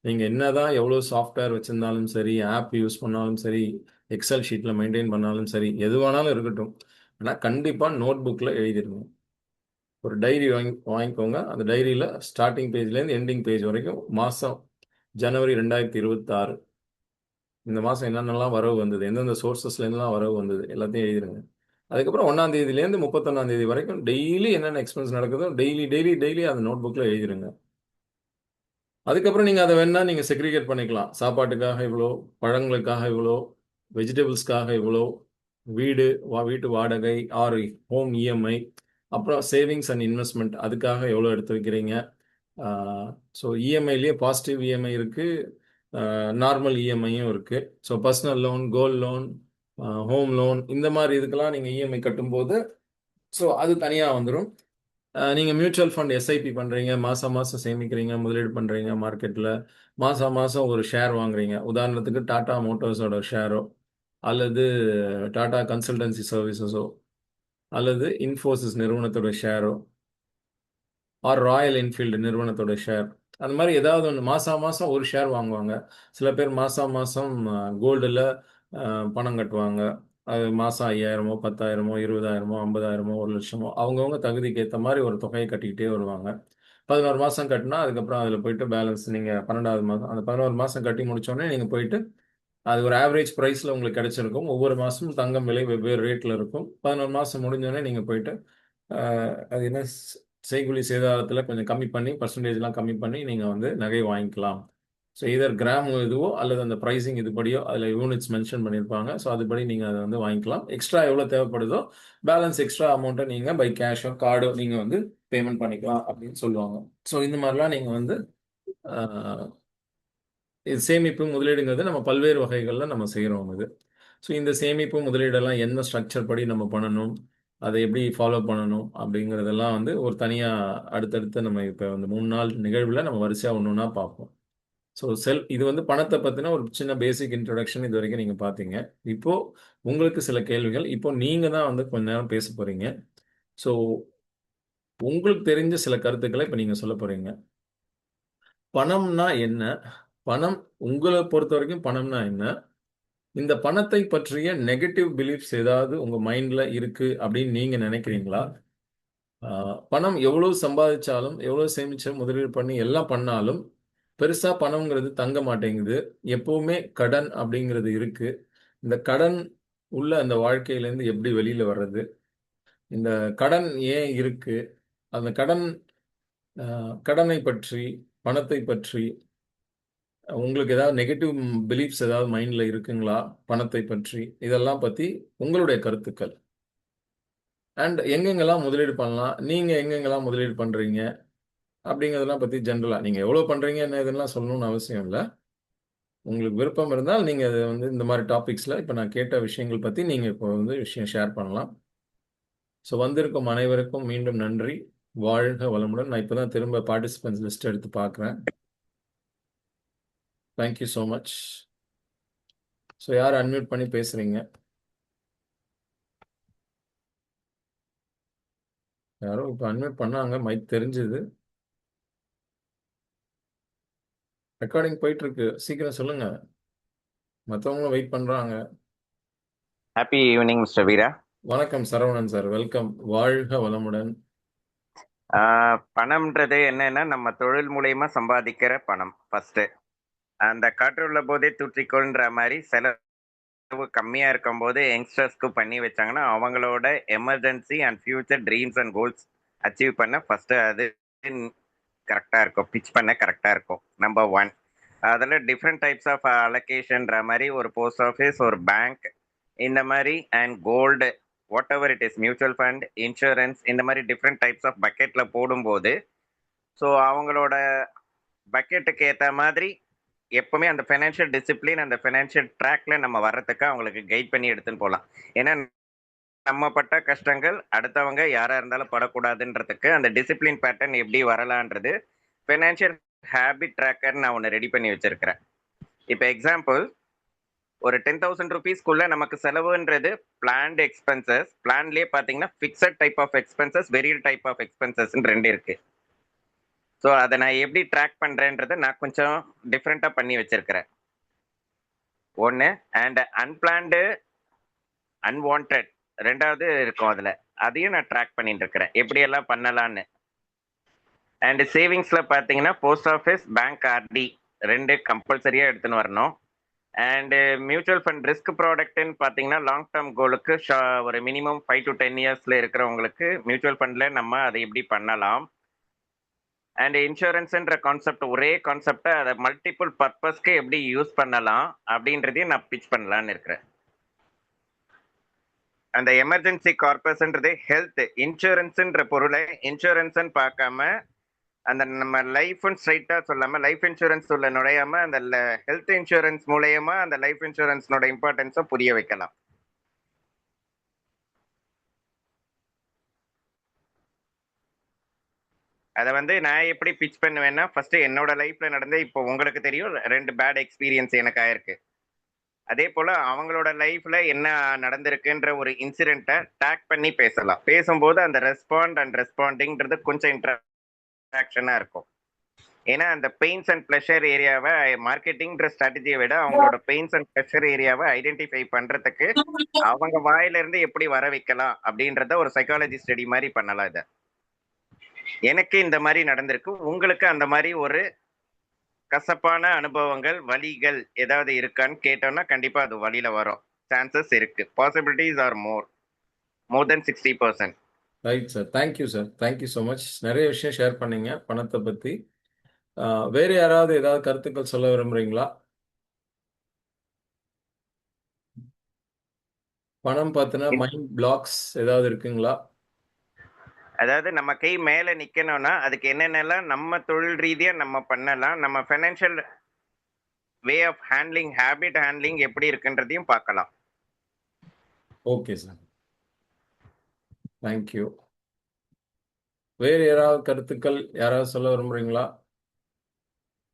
நீங்கள் என்ன தான் எவ்வளோ சாஃப்ட்வேர் வச்சுருந்தாலும் சரி, ஆப் யூஸ் பண்ணாலும் சரி, எக்ஸல் ஷீட்டில் மெயின்டைன் பண்ணாலும் சரி, எது வேணாலும் இருக்கட்டும், ஆனால் கண்டிப்பாக நோட் புக்கில் எழுதிடணும். ஒரு டைரி வாங்கிக்கோங்க. அந்த டைரியில் ஸ்டார்டிங் பேஜ்லேருந்து எண்டிங் பேஜ் வரைக்கும் மாதம் ஜனவரி 2026 இந்த மாதம் என்னென்னலாம் வரவு வந்தது, எந்தெந்த சோர்சஸ்லேருந்துலாம் வரவு வந்தது எல்லாத்தையும் எழுதிடுங்க. அதுக்கப்புறம் 1ஆம் தேதியிலேருந்து 31ஆம் தேதி வரைக்கும் டெய்லி என்னென்ன எக்ஸ்பென்ஸ் நடக்குதோ டெய்லி டெய்லி டெய்லி அந்த நோட் புக்கில் எழுதிடுங்க. அதுக்கப்புறம் நீங்கள் அதை வேணால் நீங்கள் செக்ரிகேட் பண்ணிக்கலாம். சாப்பாட்டுக்காக இவ்வளோ, பழங்களுக்காக இவ்வளோ, வெஜிடபிள்ஸ்க்காக இவ்வளோ, வீட்டு வாடகை ஆர் ஹோம் இஎம்ஐ, அப்புறம் சேவிங்ஸ் அண்ட் இன்வெஸ்ட்மெண்ட் அதுக்காக எவ்வளோ எடுத்து வைக்கிறீங்க. ஸோ இஎம்ஐலேயே பாசிட்டிவ் இஎம்ஐ இருக்குது, நார்மல் இஎம்ஐயும் இருக்குது. So personal loan, gold loan, home loan, இந்த மாதிரி இதுக்கெல்லாம் நீங்கள் இஎம்ஐ கட்டும்போது ஸோ அது தனியாக வந்துடும். நீங்கள் மியூச்சுவல் ஃபண்ட் எஸ்ஐபி பண்ணுறீங்க, மாதம் மாதம் சேமிக்கிறீங்க, முதலீடு பண்ணுறீங்க மார்க்கெட்டில், மாதம் மாதம் ஒரு ஷேர் வாங்குறீங்க. உதாரணத்துக்கு டாடா மோட்டார்ஸோட ஷேரோ, அல்லது டாடா கன்சல்டன்சி சர்வீசஸோ, அல்லது இன்ஃபோசிஸ் நிறுவனத்தோட ஷேரோ, ஆர் ராயல் என்ஃபீல்டு நிறுவனத்தோட ஷேர், அந்த மாதிரி ஏதாவது ஒன்று மாதம் மாதம் ஒரு ஷேர் வாங்குவாங்க. சில பேர் மாதம் மாதம் கோல்டில் பணம் கட்டுவாங்க. அது மாதம் 5000மோ 10,000மோ 20,000மோ 50,000மோ 1,00,000மோ அவங்கவுங்க தகுதிக்கு ஏற்ற மாதிரி ஒரு தொகையை கட்டிக்கிட்டே வருவாங்க. 11 மாதம் கட்டினா அதுக்கப்புறம் அதில் போயிட்டு பேலன்ஸ் நீங்கள் 12வது மாதம் அந்த 11 மாதம் கட்டி முடித்தோடனே நீங்கள் போயிட்டு அது ஒரு ஆவரேஜ் ப்ரைஸில் உங்களுக்கு கிடைச்சிருக்கும். ஒவ்வொரு மாதமும் தங்கம் விலை வெவ்வேறு ரேட்டில் இருக்கும். 11 மாதம் முடிஞ்சோடனே நீங்கள் போயிட்டு அது என்ன செய்கூலி சேதாரத்தில் கொஞ்சம் கம்மி பண்ணி பர்சன்டேஜ்லாம் கம்மி பண்ணி நீங்கள் வந்து நகை வாங்கிக்கலாம். ஸோ இதர் கிராம் இதுவோ அல்லது அந்த ப்ரைஸிங் இதுபடியோ அதில் யூனிட்ஸ் மென்ஷன் பண்ணியிருப்பாங்க. ஸோ அதுபடி நீங்கள் அதை வந்து வாங்கிக்கலாம். எக்ஸ்ட்ரா எவ்வளோ தேவைப்படுதோ பேலன்ஸ் எக்ஸ்ட்ரா அமௌண்ட்டை நீங்கள் பை கேஷோ கார்டோ நீங்கள் வந்து பேமெண்ட் பண்ணிக்கலாம் அப்படின்னு சொல்லுவாங்க. ஸோ இந்த மாதிரிலாம் நீங்கள் வந்து இது சேமிப்பு முதலீடுங்கிறது நம்ம பல்வேறு வகைகளில் நம்ம செய்கிறோம் இது. ஸோ இந்த சேமிப்பு முதலீடெல்லாம் என்ன ஸ்ட்ரக்சர் படி நம்ம பண்ணணும், அதை எப்படி ஃபாலோ பண்ணணும் அப்படிங்கிறதெல்லாம் வந்து ஒரு தனியாக அடுத்தடுத்து நம்ம இப்போ இந்த 3 நாள் நிகழ்வில் நம்ம வரிசையாக ஒன்று ஒன்றா பார்ப்போம். ஸோ இது வந்து பணத்தை பற்றின ஒரு சின்ன பேசிக் இன்ட்ரடக்ஷன் இது வரைக்கும் நீங்கள் பார்த்தீங்க. இப்போ உங்களுக்கு சில கேள்விகள், இப்போ நீங்கள் தான் வந்து கொஞ்ச நேரம் பேச போகிறீங்க. ஸோ உங்களுக்கு தெரிஞ்ச சில கருத்துக்களை இப்போ நீங்கள் சொல்ல போகிறீங்க. பணம்னா என்ன? பணம் உங்களை பொறுத்த வரைக்கும் பணம்னா என்ன? இந்த பணத்தை பற்றிய நெகட்டிவ் பிலீஃப்ஸ் ஏதாவது உங்க மைண்ட்ல இருக்கு அப்படின்னு நீங்க நினைக்கிறீங்களா? பணம் எவ்வளவு சம்பாதிச்சாலும், எவ்வளவு சேமிச்சு முதலீடு பண்ணி எல்லாம் பண்ணாலும், பெருசா பணம்ங்கிறது தங்க மாட்டேங்குது. எப்பவுமே கடன் அப்படிங்கிறது இருக்கு. இந்த கடன் உள்ள அந்த வாழ்க்கையிலேருந்து எப்படி வெளியில வர்றது? இந்த கடன் ஏன் இருக்கு? அந்த கடனை பற்றி, பணத்தை பற்றி உங்களுக்கு ஏதாவது நெகட்டிவ் பிலீஃப்ஸ் ஏதாவது மைண்ட்ல இருக்குங்களா? பணத்தை பற்றி? இதெல்லாம் பத்தி உங்களுடைய கருத்துக்கள். அண்ட் எங்கெங்கெல்லாம் முதலீடு பண்ணலாம்? நீங்க எங்கெங்கெல்லாம் முதலீடு பண்றீங்க? அப்படிங்கிறதெல்லாம் பத்தி ஜெனரலா நீங்க எவ்வளோ பண்றீங்க என்ன ஏதுன்னுலாம் சொல்லணும்னு அவசியம் இல்ல. உங்களுக்கு விருப்பம் இருந்தால் நீங்க அத வந்து இந்த மாரி டாபிக்ஸ்ல இப்ப நான் கேட்ட விஷயங்கள் பத்தி நீங்க இப்போ வந்து விஷயம் ஷேர் பண்ணலாம். ஸோ வந்திருக்கும் அனைவருக்கும் மீண்டும் நன்றி. வாழ்க வளமுடன். நான் இப்ப தான் திரும்ப பார்ட்டிசிபென்ட்ஸ் லிஸ்ட் எடுத்து பார்க்குறேன். Thank you so much. So யார் அன்மியூட் பண்ணி பேசுறீங்க? யாரோ இப்ப அன்மியூட் பண்ணாங்க. மைக் தெரிஞ்சது. ரெக்கார்டிங் போயிட்டு இருக்கு. சீக்கிரம் சொல்லுங்க. மத்தவங்களும் வெயிட் பண்றாங்க. ஹாப்பி ஈவினிங் மிஸ்டர் வீரா. வணக்கம் சரவணன் சார். வெல்கம். வாழ்க வளமுடன். பணம்ன்றது என்னன்னா நம்ம தொழில் மூலியமா சம்பாதிக்கிற பணம். ஃபர்ஸ்ட் அந்த காற்றுள்ள போதே தூற்றிக்கொள்ன்ற மாதிரி செலவு கம்மியா இருக்கும் போது யங்ஸ்டர்ஸ்க்கு பண்ணி வச்சாங்கன்னா அவங்களோட emergency and future dreams and goals achieve பண்ண ஃபர்ஸ்ட் அது கரெக்டா இருக்கும், பிச் பண்ண கரெக்டா இருக்கும். நம்பர் 1. அதில் டிஃப்ரெண்ட் டைப்ஸ் ஆஃப் அலோகேஷன்ற மாதிரி ஒரு போஸ்ட் ஆஃபீஸ், ஒரு பேங்க், இந்த மாதிரி and gold, whatever it is, mutual fund, insurance, இந்த மாதிரி டிஃப்ரெண்ட் டைப்ஸ் ஆஃப் பக்கெட்ல போடும்போது ஸோ அவங்களோட பக்கெட்டுக்கு ஏற்ற மாதிரி எப்பவுமே அந்த ஃபைனான்ஷியல் டிசிப்ளின், அந்த ஃபைனான்ஷியல் ட்ராக்ல நம்ம வர்றதுக்கு அவங்களுக்கு கைட் பண்ணி எடுத்துன்னு போகலாம். ஏன்னா நம்ம பட்ட கஷ்டங்கள் அடுத்தவங்க யாரா இருந்தாலும் படக்கூடாதுன்றதுக்கு அந்த டிசிப்ளின் பேட்டர்ன் எப்படி வரலான்றது ஃபைனான்ஷியல் ஹேபிட் ட்ராக்கர் நான் ஒன்று ரெடி பண்ணி வச்சிருக்கிறேன். இப்போ எக்ஸாம்பிள், ஒரு 10,000 ருபீஸ்க்குள்ள நமக்கு செலவுன்றது பிளான்டு எக்ஸ்பென்சஸ். பிளான்லேயே பார்த்தீங்கன்னா fixed type of expenses, varied type of எக்ஸ்பென்சஸ்ன்னு 2 இருக்கு. ஸோ அதை நான் எப்படி ட்ராக் பண்ணுறேன்றதை நான் கொஞ்சம் டிஃப்ரெண்ட்டாக பண்ணி வச்சிருக்கிறேன். ஒன்று அண்ட் அன்பிளான்டு, அன்வான்ட் 2வது இருக்கும். அதில் அதையும் நான் ட்ராக் பண்ணிட்டு இருக்கிறேன் எப்படியெல்லாம் பண்ணலான்னு. அண்ட் சேவிங்ஸில் பார்த்தீங்கன்னா போஸ்ட் ஆஃபீஸ், பேங்க், ஆர்டி 2 கம்பல்சரியாக எடுத்துன்னு வரணும். அண்டு மியூச்சுவல் ஃபண்ட் ரிஸ்க் ப்ராடக்ட்னு பார்த்தீங்கன்னா லாங் டேர்ம் கோலுக்கு ஒரு மினிமம் 5 to 10 இயர்ஸில் இருக்கிறவங்களுக்கு மியூச்சுவல் ஃபண்டில் நம்ம அதை எப்படி பண்ணலாம். அண்ட் இன்சூரன்ஸுன்ற கான்செப்ட், ஒரே கான்செப்டை அதை மல்டிபிள் பர்பஸ்க்கு எப்படி யூஸ் பண்ணலாம் அப்படின்றதையும் நான் பிச் பண்ணலான்னு இருக்கிறேன். அந்த எமர்ஜென்சி கார்பஸ்ன்றது ஹெல்த் இன்சூரன்ஸுன்ற பொருளை இன்சூரன்ஸ்ன்னு பார்க்காம அந்த நம்ம லைஃப்னு ஸ்ட்ரைட்டாக சொல்லாமல் லைஃப் இன்சூரன்ஸ் உள்ள நுழையாம அந்த ஹெல்த் இன்சூரன்ஸ் மூலயமா அந்த லைஃப் இன்சூரன்ஸ்னோட இம்பார்ட்டன்ஸை புரிய வைக்கலாம். அதை வந்து நான் எப்படி பிச் பண்ணுவேன்னா, ஃபர்ஸ்ட் என்னோட லைஃப்ல நடந்த, இப்போ உங்களுக்கு தெரியும் 2 பேட் எக்ஸ்பீரியன்ஸ் எனக்கு ஆயிருக்கு. அதே போல அவங்களோட லைஃப்ல என்ன நடந்திருக்குன்ற ஒரு இன்சிடென்ட்டை டேக் பண்ணி பேசலாம். பேசும்போது அந்த ரெஸ்பாண்ட் அண்ட் ரெஸ்பாண்டிங்கிறது கொஞ்சம் இன்ட்ராக்ஷனா இருக்கும். ஏன்னா அந்த பெயின்ஸ் அண்ட் ப்ளஷர் ஏரியாவை மார்க்கெட்டிங்ன்ற ஸ்ட்ராட்டஜியை விட அவங்களோட பெயின்ஸ் அண்ட் ப்ளஷர் ஏரியாவை ஐடென்டிஃபை பண்றதுக்கு அவங்க வாயில இருந்து எப்படி வர வைக்கலாம் அப்படின்றத ஒரு சைக்காலஜி ஸ்டடி மாதிரி பண்ணலாம். இதை எனக்கு இந்த மாதிரி நடந்திருக்கு, உங்களுக்கு அந்த மாதிரி ஒரு கசப்பான அனுபவங்கள், வலிகள் ஏதாவது இருக்கான்னு கேட்டோம்னா கண்டிப்பா அது வழியில வரும். சான்சஸ் இருக்கு. பாசிபிலிட்டிஸ் ஆர் மோர் தென் 60%. Right sir. Thank you sir. Thank you so much. நிறைய விஷயம் ஷேர் பண்ணீங்க பணத்தை பத்தி. வேற யாராவது ஏதாவது கருத்துக்கள் சொல்ல விரும்புறீங்களா? பணம் பார்த்தினா மைண்ட் பிளாக்ஸ் ஏதாவது இருக்குங்களா? அதாவது நம்ம கை மேல நிக்கணும்னா அதுக்கு என்னென்னலாம் நம்ம தொழில் ரீதியா நம்ம பண்ணலாம், நம்ம financial way of handling, habit handling எப்படி இருக்குன்றதையும் பார்க்கலாம். Okay sir. தேங்க்யூ. வேறு யாராவது கருத்துக்கள் யாராவது சொல்ல விரும்புறீங்களா?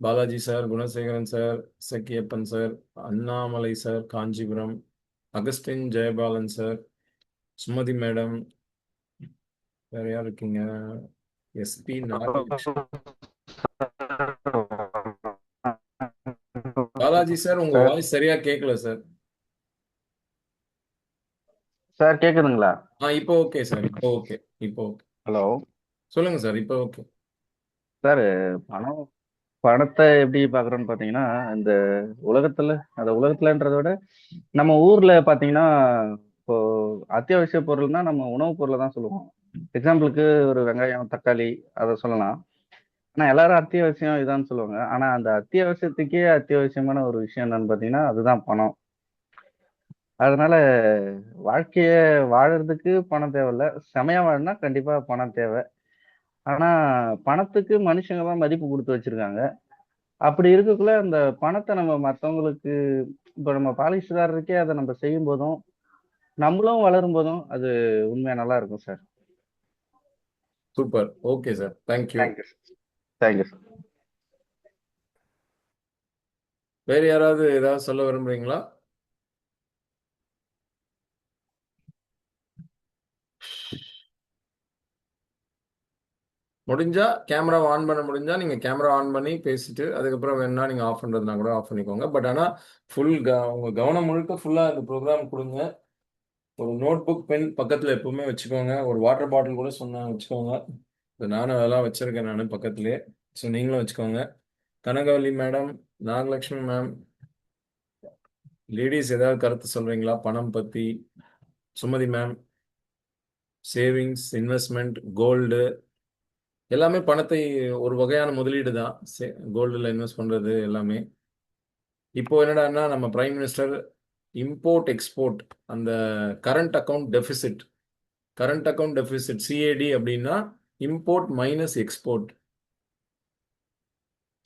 Balaji sir, Gunasekaran sir, Sakkiyappan sir, Annamalai sir, Kanchipuram, Augustine Jayapalan sir, Sumathi madam, வேற யார் இருக்கீங்க? எஸ்பி நாகலட்சுமி. பாலாஜி சார், உங்க சார் வாய்ஸ் சரியா கேட்கல சார். சார் கேக்குதுங்களா? இப்போ ஓகே சார். இப்போ ஓகே. இப்போ ஓகே. ஹலோ சொல்லுங்க சார். இப்போ ஓகே. சார், பணம் பணத்தை எப்படி பார்க்குறோன்னு பார்த்தீங்கன்னா, இந்த உலகத்துல அந்த உலகத்துலன்றத விட நம்ம ஊர்ல பார்த்தீங்கன்னா, இப்போ அத்தியாவசிய பொருள்னா நம்ம உணவுப் பொருளை தான் சொல்லுவோம். எக்ஸாம்பிளுக்கு ஒரு வெங்காயம், தக்காளி அதை சொல்லலாம். ஆனா எல்லாரும் அத்தியாவசியம் இதான்னு சொல்லுவாங்க. ஆனா அந்த அத்தியாவசியத்துக்கே அத்தியாவசியமான ஒரு விஷயம் என்னன்னு பார்த்தீங்கன்னா, அதுதான் பணம். அதனால வாழ்க்கைய வாழறதுக்கு பணம் தேவையில்ல. செமையா வாழணும்னா கண்டிப்பா பணம் தேவை. ஆனா பணத்துக்கு மனுஷங்க தான் மதிப்பு கொடுத்து வச்சிருக்காங்க. அப்படி இருக்கக்குள்ள அந்த பணத்தை நம்ம மத்தவங்களுக்கு இப்ப நம்ம பாலிஷ்காரருக்கே அதை நம்ம செய்யும் போதும் நம்மளும் வளரும் போதும் அது உண்மையா நல்லா இருக்கும் sir. Super. Okay sir. Thank you. Thank you thank you sir. வேற யாராவது ஏதாவது சொல்ல விரும்புறீங்களா? முடிஞ்சா கேமரா ஆன் பண்ண முடிஞ்சா நீங்க கேமரா ஆன் பண்ணி பேசிட்டு அதுக்கப்புறம் வேணா நீங்க ஆஃப் பண்றதுனா கூட ஆஃப் பண்ணிக்கோங்க. பட் ஆனா ஃபுல் உங்க கவனம் முழுக்க ஃபுல்லா இந்த ப்ரோக்ராம் கொடுங்க. ஒரு நோட் புக் பென் பக்கத்துல எப்பவுமே வச்சுக்கோங்க. ஒரு வாட்டர் பாட்டில் கூட சொன்னா வச்சுக்கோங்க. நானும் அதெல்லாம் வச்சிருக்கேன் நான் பக்கத்துலயே. ஸோ நீங்களும் வச்சுக்கோங்க. Kanakavalli madam, Nagalakshmi ma'am, ladies ஏதாவது கருத்து சொல்றீங்களா பணம் பத்தி? Sumathi ma'am, savings, investment, gold எல்லாமே பணத்தை ஒரு வகையான முதலீடு தான். கோல்டுல இன்வெஸ்ட் பண்றது எல்லாமே. இப்போ என்னடான்னா நம்ம பிரைம் மினிஸ்டர் இம்போர்ட் எக்ஸ்போர்ட் அந்த கரண்ட் அக்கவுண்ட் டெபிசிட் சிஏடி அப்படின்னா import minus export.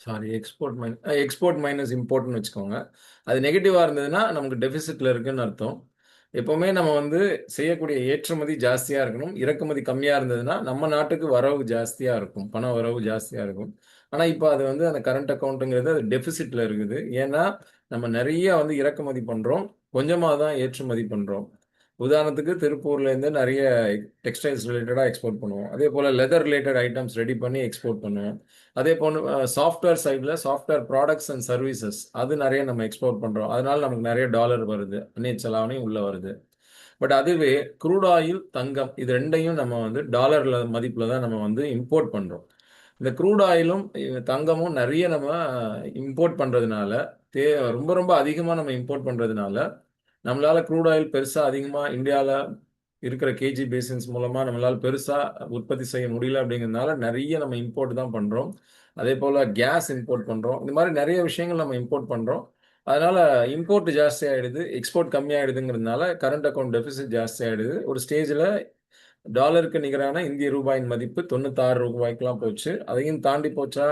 Sorry, export minus இம்போர்ட்னு வச்சுக்கோங்க. அது நெகட்டிவாக இருந்ததுன்னா நமக்கு டெபிசிட்ல இருக்குன்னு அர்த்தம். எப்பவுமே நம்ம வந்து செய்யக்கூடிய ஏற்றுமதி ஜாஸ்தியாக இருக்கணும். இறக்குமதி கம்மியாக இருந்ததுன்னா நம்ம நாட்டுக்கு வரவு ஜாஸ்தியாக இருக்கும், பண வரவு ஜாஸ்தியாக இருக்கும். ஆனால் இப்போ அது வந்து அந்த கரண்ட் அக்கௌண்ட்டுங்கிறது அது டெபிசிட்ல இருக்குது. ஏன்னா நம்ம நிறைய வந்து இறக்குமதி பண்ணுறோம், கொஞ்சமாக தான் ஏற்றுமதி பண்ணுறோம். உதாரணத்துக்கு திருப்பூர்லேருந்து நிறைய டெக்ஸ்டைல்ஸ் ரிலேட்டடாக எக்ஸ்போர்ட் பண்ணுவோம். அதே போல் லெதர் ரிலேட்டட் ஐட்டம்ஸ் ரெடி பண்ணி எக்ஸ்போர்ட் பண்ணுவோம். அதே போல் சாஃப்ட்வேர் சைடில் சாஃப்ட்வேர் ப்ராடக்ட்ஸ் அண்ட் சர்வீசஸ் அது நிறைய நம்ம எக்ஸ்போர்ட் பண்ணுறோம். அதனால நமக்கு நிறைய டாலர் வருது, அந்நிய செலாவணியும் உள்ளே வருது. பட் அதுவே குரூட் ஆயில், தங்கம் இது ரெண்டையும் நம்ம வந்து டாலர்ல மதிப்பில் தான் நம்ம வந்து இம்போர்ட் பண்ணுறோம். இந்த குரூட் ஆயிலும் தங்கமும் நிறைய நம்ம இம்போர்ட் பண்ணுறதுனால ரொம்ப ரொம்ப அதிகமாக நம்ம இம்போர்ட் பண்ணுறதுனால நம்மளால க்ரூட் ஆயில் பெருசாக அதிகமாக இந்தியாவில் இருக்கிற கேஜி பேசின்ஸ் மூலமாக நம்மளால பெருசாக உற்பத்தி செய்ய முடியல. அப்படிங்கிறதுனால நிறைய நம்ம இம்போர்ட் தான் பண்ணுறோம். அதே போல் கேஸ் இம்போர்ட் பண்ணுறோம். இந்த மாதிரி நிறைய விஷயங்கள் நம்ம இம்போர்ட் பண்ணுறோம். அதனால இம்போர்ட் ஜாஸ்தி ஆயிடுது, எக்ஸ்போர்ட் கம்மியாயிடுதுங்கிறதுனால கரண்ட் அக்கௌண்ட் டெபிசிட் ஜாஸ்தி ஆயிடுது. ஒரு ஸ்டேஜில் டாலருக்கு நிகரான இந்திய ரூபாயின் மதிப்பு 96 ரூபாய்க்குலாம் போச்சு. அதையும் தாண்டி போச்சா,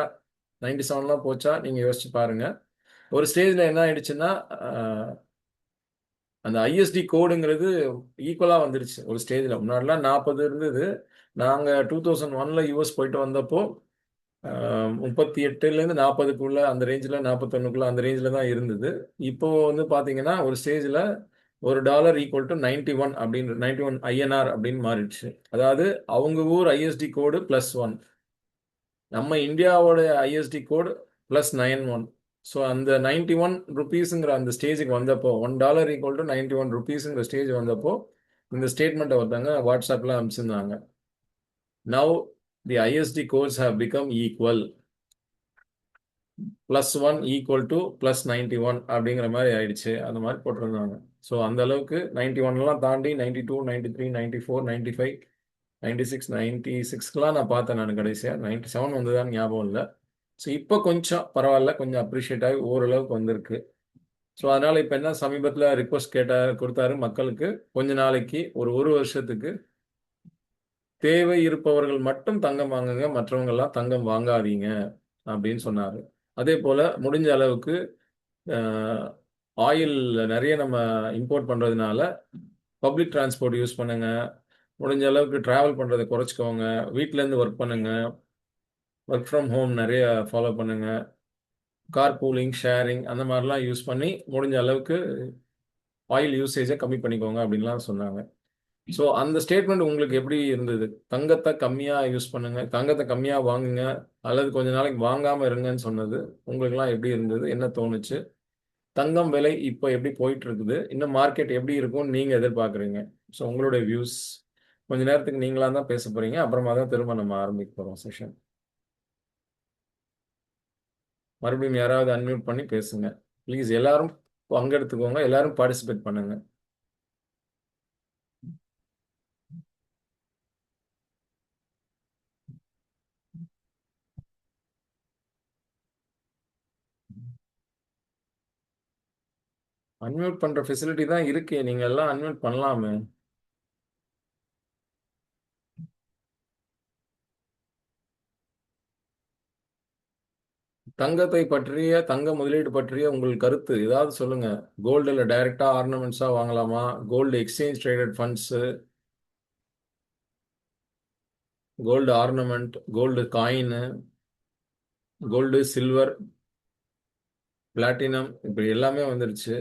97லாம் போச்சா நீங்கள் யோசிச்சு பாருங்க. ஒரு ஸ்டேஜில் என்ன ஆயிடுச்சுன்னா அந்த ஐஎஸ்டி கோடுங்கிறது ஈக்குவலாக வந்துருச்சு. ஒரு ஸ்டேஜில் முன்னாடிலாம் 40 இருந்தது. நாங்கள் 2001ல் யூஎஸ் போயிட்டு வந்தப்போ 38லேருந்து 40க்குள்ள அந்த ரேஞ்சில், 41க்குள்ள அந்த ரேஞ்சில் தான் இருந்தது. இப்போ வந்து பார்த்தீங்கன்னா ஒரு ஸ்டேஜில் ஒரு டாலர் ஈக்குவல் டு 91 அப்படின்னு 91 ஐஎன்ஆர் அப்படின்னு மாறிடுச்சு. அதாவது அவங்க ஊர் ஐஎஸ்டி கோடு +1, நம்ம இந்தியாவோட ஐஎஸ்டி கோடு +91. ஸோ அந்த 91 ருபீஸுங்கிற அந்த ஸ்டேஜுக்கு வந்தப்போ $1 ஈக்குவல் டு 91 ருபீஸுங்கிற ஸ்டேஜ் வந்தப்போ இந்த ஸ்டேட்மெண்ட்டை ஒருத்தங்க வாட்ஸ்அப்பில் அனுப்பிச்சிருந்தாங்க. Now the ISD codes have become equal, +1 equal to +91 அப்படிங்கிற மாதிரி ஆயிடுச்சு. அந்த மாதிரி போட்டிருந்தாங்க. ஸோ அந்த அளவுக்கு 91லாம் தாண்டி 92, 93, 94, 95 96 நான் பார்த்தேன். நான் கடைசியா 97 வந்ததான்னு ஞாபகம் இல்லை. ஸோ இப்போ கொஞ்சம் பரவாயில்ல, கொஞ்சம் அப்ரிஷியேட் ஆகி ஓரளவுக்கு வந்திருக்கு. ஸோ அதனால இப்போ என்ன சமீபத்தில் ரிக்வஸ்ட் கொடுத்தாரு மக்களுக்கு, கொஞ்ச நாளைக்கு ஒரு வருஷத்துக்கு தேவை இருப்பவர்கள் மட்டும் தங்கம் வாங்குங்க, மற்றவங்க எல்லாம் தங்கம் வாங்காதீங்க அப்படின்னு சொன்னாரு. அதே போல முடிஞ்ச அளவுக்கு ஆயில் நிறைய நம்ம இம்போர்ட் பண்றதுனால பப்ளிக் டிரான்ஸ்போர்ட் யூஸ் பண்ணுங்க, முடிஞ்ச அளவுக்கு டிராவல் பண்றதை குறைச்சிக்கோங்க, வீட்ல இருந்து ஒர்க் பண்ணுங்க, ஒர்க் ஃப்ரம் ஹோம் நிறைய ஃபாலோ பண்ணுங்க, கார் பூலிங், ஷேரிங் அந்த மாதிரிலாம் யூஸ் பண்ணி முடிஞ்ச அளவுக்கு ஆயில் யூசேஜை கம்மி பண்ணிக்கோங்க அப்படின்லாம் சொன்னாங்க. ஸோ அந்த ஸ்டேட்மெண்ட் உங்களுக்கு எப்படி இருந்தது? தங்கத்தை கம்மியாக யூஸ் பண்ணுங்க, தங்கத்தை கம்மியாக வாங்குங்க, அல்லது கொஞ்ச நாளைக்கு வாங்காமல் இருங்கன்னு சொன்னது உங்களுக்குலாம் எப்படி இருந்தது? என்ன தோணுச்சு? தங்கம் விலை இப்போ எப்படி போயிட்டு இருக்குது? இன்னும் மார்க்கெட் எப்படி இருக்கும்னு நீங்கள் எதிர்பார்க்குறீங்க? ஸோ உங்களுடைய வியூஸ் கொஞ்ச நேரத்துக்கு நீங்களாக தான் பேச போகிறீங்க. அப்புறமா தான் திரும்ப நம்ம ஆரம்பிக்க போகிறோம் செஷன். மறுபடியும் யாராவது அன்மியூட் பண்ணி பேசுங்க ப்ளீஸ். எல்லாரும் பங்கெடுத்துக்கோங்க, எல்லாரும் பார்ட்டிசிபேட் பண்ணுங்க. அன்மியூட் பண்ற ஃபெசிலிட்டி தான் இருக்கே, நீங்க எல்லாம் அன்மியூட் பண்ணலாமே. தங்கத்தை பற்றிய, தங்க முதலீடு பற்றிய உங்கள் கருத்து ஏதாவது சொல்லுங்க. கோல்டுல டைரக்டா ஆர்னமெண்ட்ஸா வாங்கலாமா? Gold exchange traded funds, gold ornament, gold coin, gold silver, platinum, இப்படி எல்லாமே வந்துருச்சு.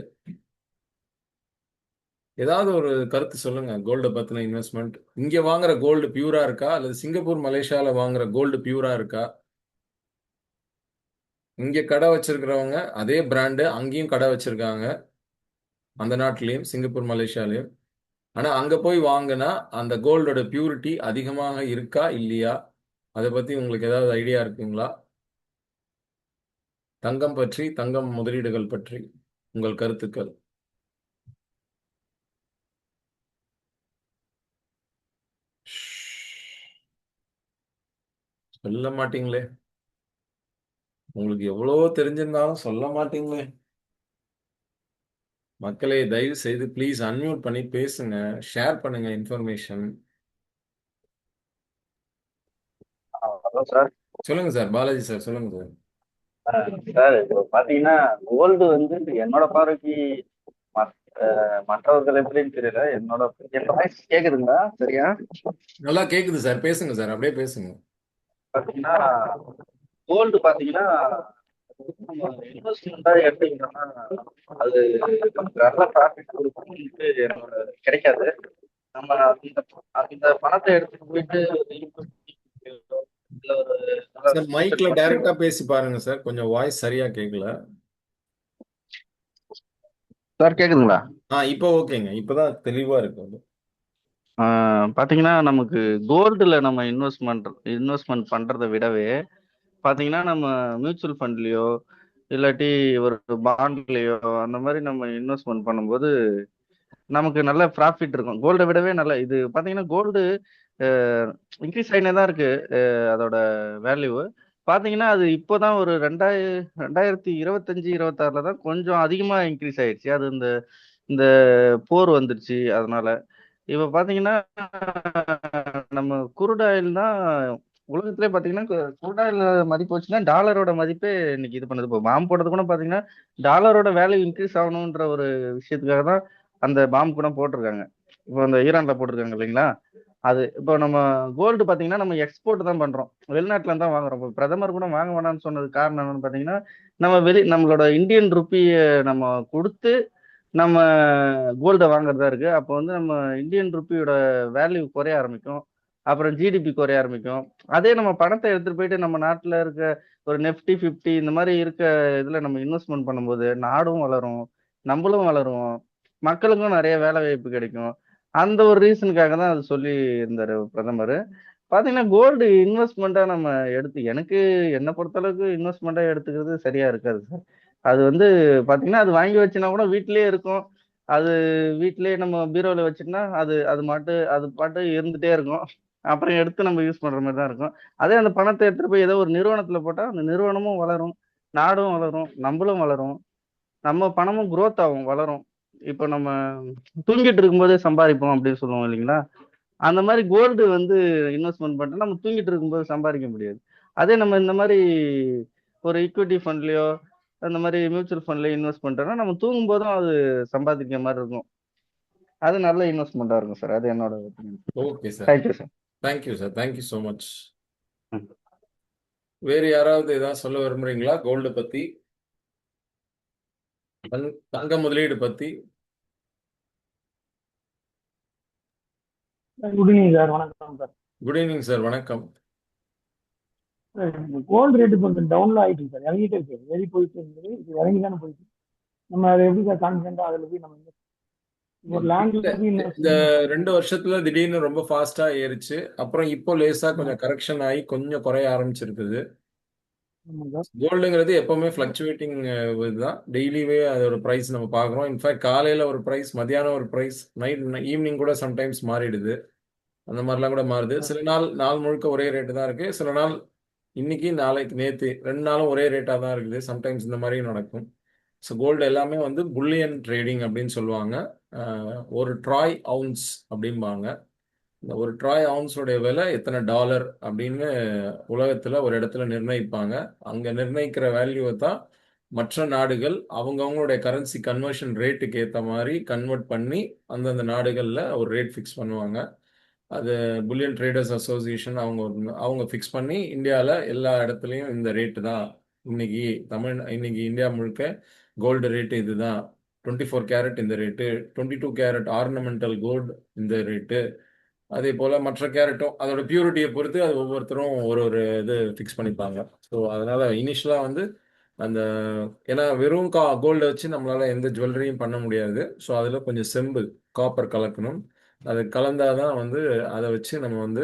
ஏதாவது ஒரு கருத்து சொல்லுங்க கோல்டு பத்தின இன்வெஸ்ட்மெண்ட். இங்க வாங்குற கோல்டு பியூரா இருக்கா, அல்லது சிங்கப்பூர் மலேசியால வாங்குற கோல்டு பியூரா இருக்கா? இங்க கடை வச்சிருக்கிறவங்க அதே பிராண்டு அங்கேயும் கடை வச்சிருக்காங்க, அந்த நாட்டிலையும் சிங்கப்பூர் மலேசியாலையும். ஆனா அங்க போய் வாங்கினா அந்த கோல்டோட பியூரிட்டி அதிகமாக இருக்கா இல்லையா? அதை பத்தி உங்களுக்கு ஏதாவது ஐடியா இருக்குங்களா? தங்கம் பற்றி, தங்கம் முதலீடுகள் பற்றி உங்கள் கருத்துக்கள். சொல்ல மாட்டீங்களே, உங்களுக்கு எவ்வளவோ தெரிஞ்சிருந்தாலும் சொல்ல மாட்டீங்களே. மக்களே தயவு செய்து ப்ளீஸ் அன்மியூட் பண்ணி பேசுங்க, ஷேர் பண்ணுங்க இன்ஃபர்மேஷன். Hello sir. சொல்லுங்க சார், பாலாஜி சார் சொல்லுங்க சார். சார் இப்போ பார்த்தீங்கன்னா கோல்டு வந்து என்னோட பார்வைக்கு மற்றவர்கள் எப்படின்னு தெரியல. என் வாய்ஸ் கேக்குதுங்களா சரியா? நல்லா கேக்குது சார், பேசுங்க சார், அப்படியே பேசுங்க. பார்த்தீங்கன்னா கோல்டு பார்த்தீங்கன்னா நம்ம இன்வெஸ்ட்மெண்ட்டா எடுத்துக்கிட்டோம்னா அது நமக்கு நல்ல ப்ராஃபிட் கொடுக்கும்னு என்னோட கிடைக்காது. நம்ம அந்த அந்த பணத்தை எடுத்துட்டு போயிட்டு இல்ல ஒரு சார் மைக்ல டைரக்டா பேசி பாருங்க சார், கொஞ்சம் வாய்ஸ் சரியா கேட்கல. சார் கேக்குதுங்களா? இப்போ ஓகேங்க, இப்பதான் தெளிவா இருக்கு அது. பாத்தீங்கன்னா நமக்கு கோல்டுல நம்ம இன்வெஸ்ட்மெண்ட் பண்றதை விடவே பாத்தீங்கன்னா நம்ம மியூச்சுவல் ஃபண்ட்லயோ இல்லாட்டி ஒரு பாண்ட்லயோ அந்த மாதிரி நம்ம இன்வெஸ்ட்மெண்ட் பண்ணும்போது நமக்கு நல்ல ப்ராஃபிட் இருக்கும். கோல்டை விடவே நல்ல இது பாத்தீங்கன்னா கோல்டு இன்க்ரீஸ் ஆகினே தான் இருக்கு. அதோட வேல்யூ பாத்தீங்கன்னா அது இப்போதான் ஒரு 2025-26 தான் கொஞ்சம் அதிகமா இன்க்ரீஸ் ஆயிடுச்சு. அது இந்த இந்த போர் வந்துருச்சு அதனால. இப்ப பாத்தீங்கன்னா நம்ம குருட் ஆயில் தான் உலகத்திலே பாத்தீங்கன்னா குருட் ஆயில் மதிப்பு வச்சுன்னா டாலரோட மதிப்பே இன்னைக்கு இது பண்ணுது. இப்போ பாம்பு போடுறது கூட பாத்தீங்கன்னா டாலரோட வேல்யூ இன்க்ரீஸ் ஆகணுன்ற ஒரு விஷயத்துக்காக தான் அந்த பாம்பு கூட போட்டிருக்காங்க. இப்போ அந்த ஈரான்ல போட்டிருக்காங்க இல்லைங்களா? அது இப்போ நம்ம கோல்டு பாத்தீங்கன்னா நம்ம எக்ஸ்போர்ட் தான் பண்றோம், வெளிநாட்டுல தான் வாங்குறோம். இப்போ பிரதமர் கூட வாங்க வேணாம்னு சொன்னது காரணம் என்னன்னு பாத்தீங்கன்னா நம்மளோட இந்தியன் ருப்பியை நம்ம கொடுத்து நம்ம கோல்டை வாங்குறதா இருக்கு. அப்போ வந்து நம்ம இந்தியன் ருப்பியோட வேல்யூ குறைய ஆரம்பிக்கும், அப்புறம் ஜிடிபி குறைய ஆரம்பிக்கும். அதே நம்ம பணத்தை எடுத்துட்டு போயிட்டு நம்ம நாட்டுல இருக்க ஒரு நெஃப்டி 50 இந்த மாதிரி இருக்க இதுல நம்ம இன்வெஸ்ட்மெண்ட் பண்ணும்போது நாடும் வளரும், நம்மளும் வளருவோம், மக்களுக்கும் நிறைய வேலை வாய்ப்பு கிடைக்கும். அந்த ஒரு ரீசனுக்காக தான் அது சொல்லி இருந்தாரு பிரதமர். பாத்தீங்கன்னா கோல்டு இன்வெஸ்ட்மெண்ட்டா நம்ம எனக்கு என்னை பொறுத்தளவுக்கு இன்வெஸ்ட்மெண்ட்டா எடுத்துக்கிறது சரியா இருக்காது சார். அது வந்து பாத்தீங்கன்னா அது வாங்கி வச்சுனா கூட வீட்டிலேயே இருக்கும். அது வீட்டிலேயே நம்ம பீரோல வச்சுட்டோம்னா அது அது பாட்டு இருந்துட்டே இருக்கும். அப்புறம் எடுத்து நம்ம யூஸ் பண்ற மாதிரி தான் இருக்கும். அதே அந்த பணத்தை எடுத்துட்டு போய் ஏதோ ஒரு நிறுவனத்துல போட்டா அந்த நிறுவனமும் வளரும், நாடும் வளரும், நம்மளும் வளரும், நம்ம பணமும் growth ஆகும், வளரும். இப்போ நம்ம தூங்கிட்டு இருக்கும்போதே சம்பாதிப்போம் அப்படின்னு சொல்லுவோம் இல்லைங்களா? அந்த மாதிரி கோல்டு வந்து இன்வெஸ்ட்மெண்ட் பண்ணிட்டு நம்ம தூங்கிட்டு இருக்கும்போது சம்பாதிக்க முடியாது. அதே நம்ம இந்த மாதிரி ஒரு ஈக்விட்டி ஃபண்ட்லயோ அந்த மாதிரி மியூச்சுவல் ஃபண்ட்லயோ இன்வெஸ்ட் பண்ணிட்டோம்னா நம்ம தூங்கும் போதும் அது சம்பாதிக்கிற மாதிரி இருக்கும். அது நல்ல இன்வெஸ்ட்மெண்டா இருக்கும் சார். அது என்னோட opinion. Okay sir. Thank you sir. Thank you sir. Thank you so much. ம். வேறு யாராவது ஏதாவது சொல்ல விரும்புறீங்களா? கோல்டு பத்தி, தங்க முதலீடு பத்தி? Good evening sir. வணக்கம் சார். Good evening sir. வணக்கம். கோல்டு ரேட்டு கொஞ்சம் டவுன்ல ஆயிட்டு சார், இறங்கிட்டே இருக்கு. ஏறி போயிட்டு இருந்தது, இது இறங்கி தானே போயிட்டு. நம்ம அதை எப்படி சார் கான்ஃபிடென்ட்டா அதில் போய் நம்ம ஒரு லேண்ட்ல போய் இந்த இன்வெஸ்ட் 2 வருஷத்துல திடீர்னு ரொம்ப ஃபாஸ்டா ஏறிச்சு. அப்புறம் இப்போ லேசா கொஞ்சம் கரெக்ஷன் ஆகி கொஞ்சம் குறைய ஆரம்பிச்சிருக்குது. சார். கோல்டுங்கிறது எப்பவுமே ஃபிளக்சுவேட்டிங் இதுதான். டெய்லியே அதோட பிரைஸ் நம்ம பார்க்குறோம். இன்ஃபேக்ட் காலையில ஒரு பிரைஸ், மத்தியானம் ஒரு பிரைஸ், நைட் ஈவினிங் கூட சம்டைம்ஸ் மாறிடுது. அந்த மாதிரிலாம் கூட மாறுது. சில நாள் முழுக்க ஒரே ரேட்டு தான் இருக்கு. சில நாள் இன்னைக்கு, நாளைக்கு, நேத்து 2 நாளும் ஒரே ரேட்டா தான் இருக்குது. சம்டைம்ஸ் இந்த மாதிரியும் நடக்கும். ஸோ கோல்டு எல்லாமே வந்து புல்லியன் ட்ரேடிங் அப்படின்னு சொல்லுவாங்க. ஒரு ட்ராய் அவுன்ஸ் அப்படிம்பாங்க. இந்த ஒரு ட்ராய் அவுன்ஸோடைய விலை எத்தனை டாலர் அப்படின்னு உலகத்துல ஒரு இடத்துல நிர்ணயிப்பாங்க. அங்க நிர்ணயிக்கிற வேல்யூவை தான் மற்ற நாடுகள் அவங்கவுங்களுடைய கரன்சி கன்வர்ஷன் ரேட்டுக்கு ஏற்ற மாதிரி கன்வெர்ட் பண்ணி அந்தந்த நாடுகளில் ஒரு ரேட் ஃபிக்ஸ் பண்ணுவாங்க. அது புல்லியன் ட்ரேடர்ஸ் அசோசியேஷன் அவங்க ஃபிக்ஸ் பண்ணி இந்தியாவில் எல்லா இடத்துலையும் இந்த ரேட்டு தான். இன்னைக்கு இந்தியா முழுக்க கோல்டு ரேட்டு இதுதான். 24 கேரட் இந்த ரேட்டு, 22 கேரட் ஆர்னமெண்டல் கோல்டு இந்த ரேட்டு. அதே போல் மற்ற கேரட்டும் அதோட பியூரிட்டியை பொறுத்து அது ஒவ்வொருத்தரும் ஒரு ஒரு இது ஃபிக்ஸ் பண்ணிப்பாங்க. ஸோ அதனால் இனிஷியலாக வந்து அந்த ஏன்னா வெறும் கோல்டை வச்சு நம்மளால எந்த ஜுவல்லரியும் பண்ண முடியாது. ஸோ அதில் கொஞ்சம் செம்பு, காப்பர் கலக்கணும். அது கலந்தாதான் வந்து அதை வச்சு நம்ம வந்து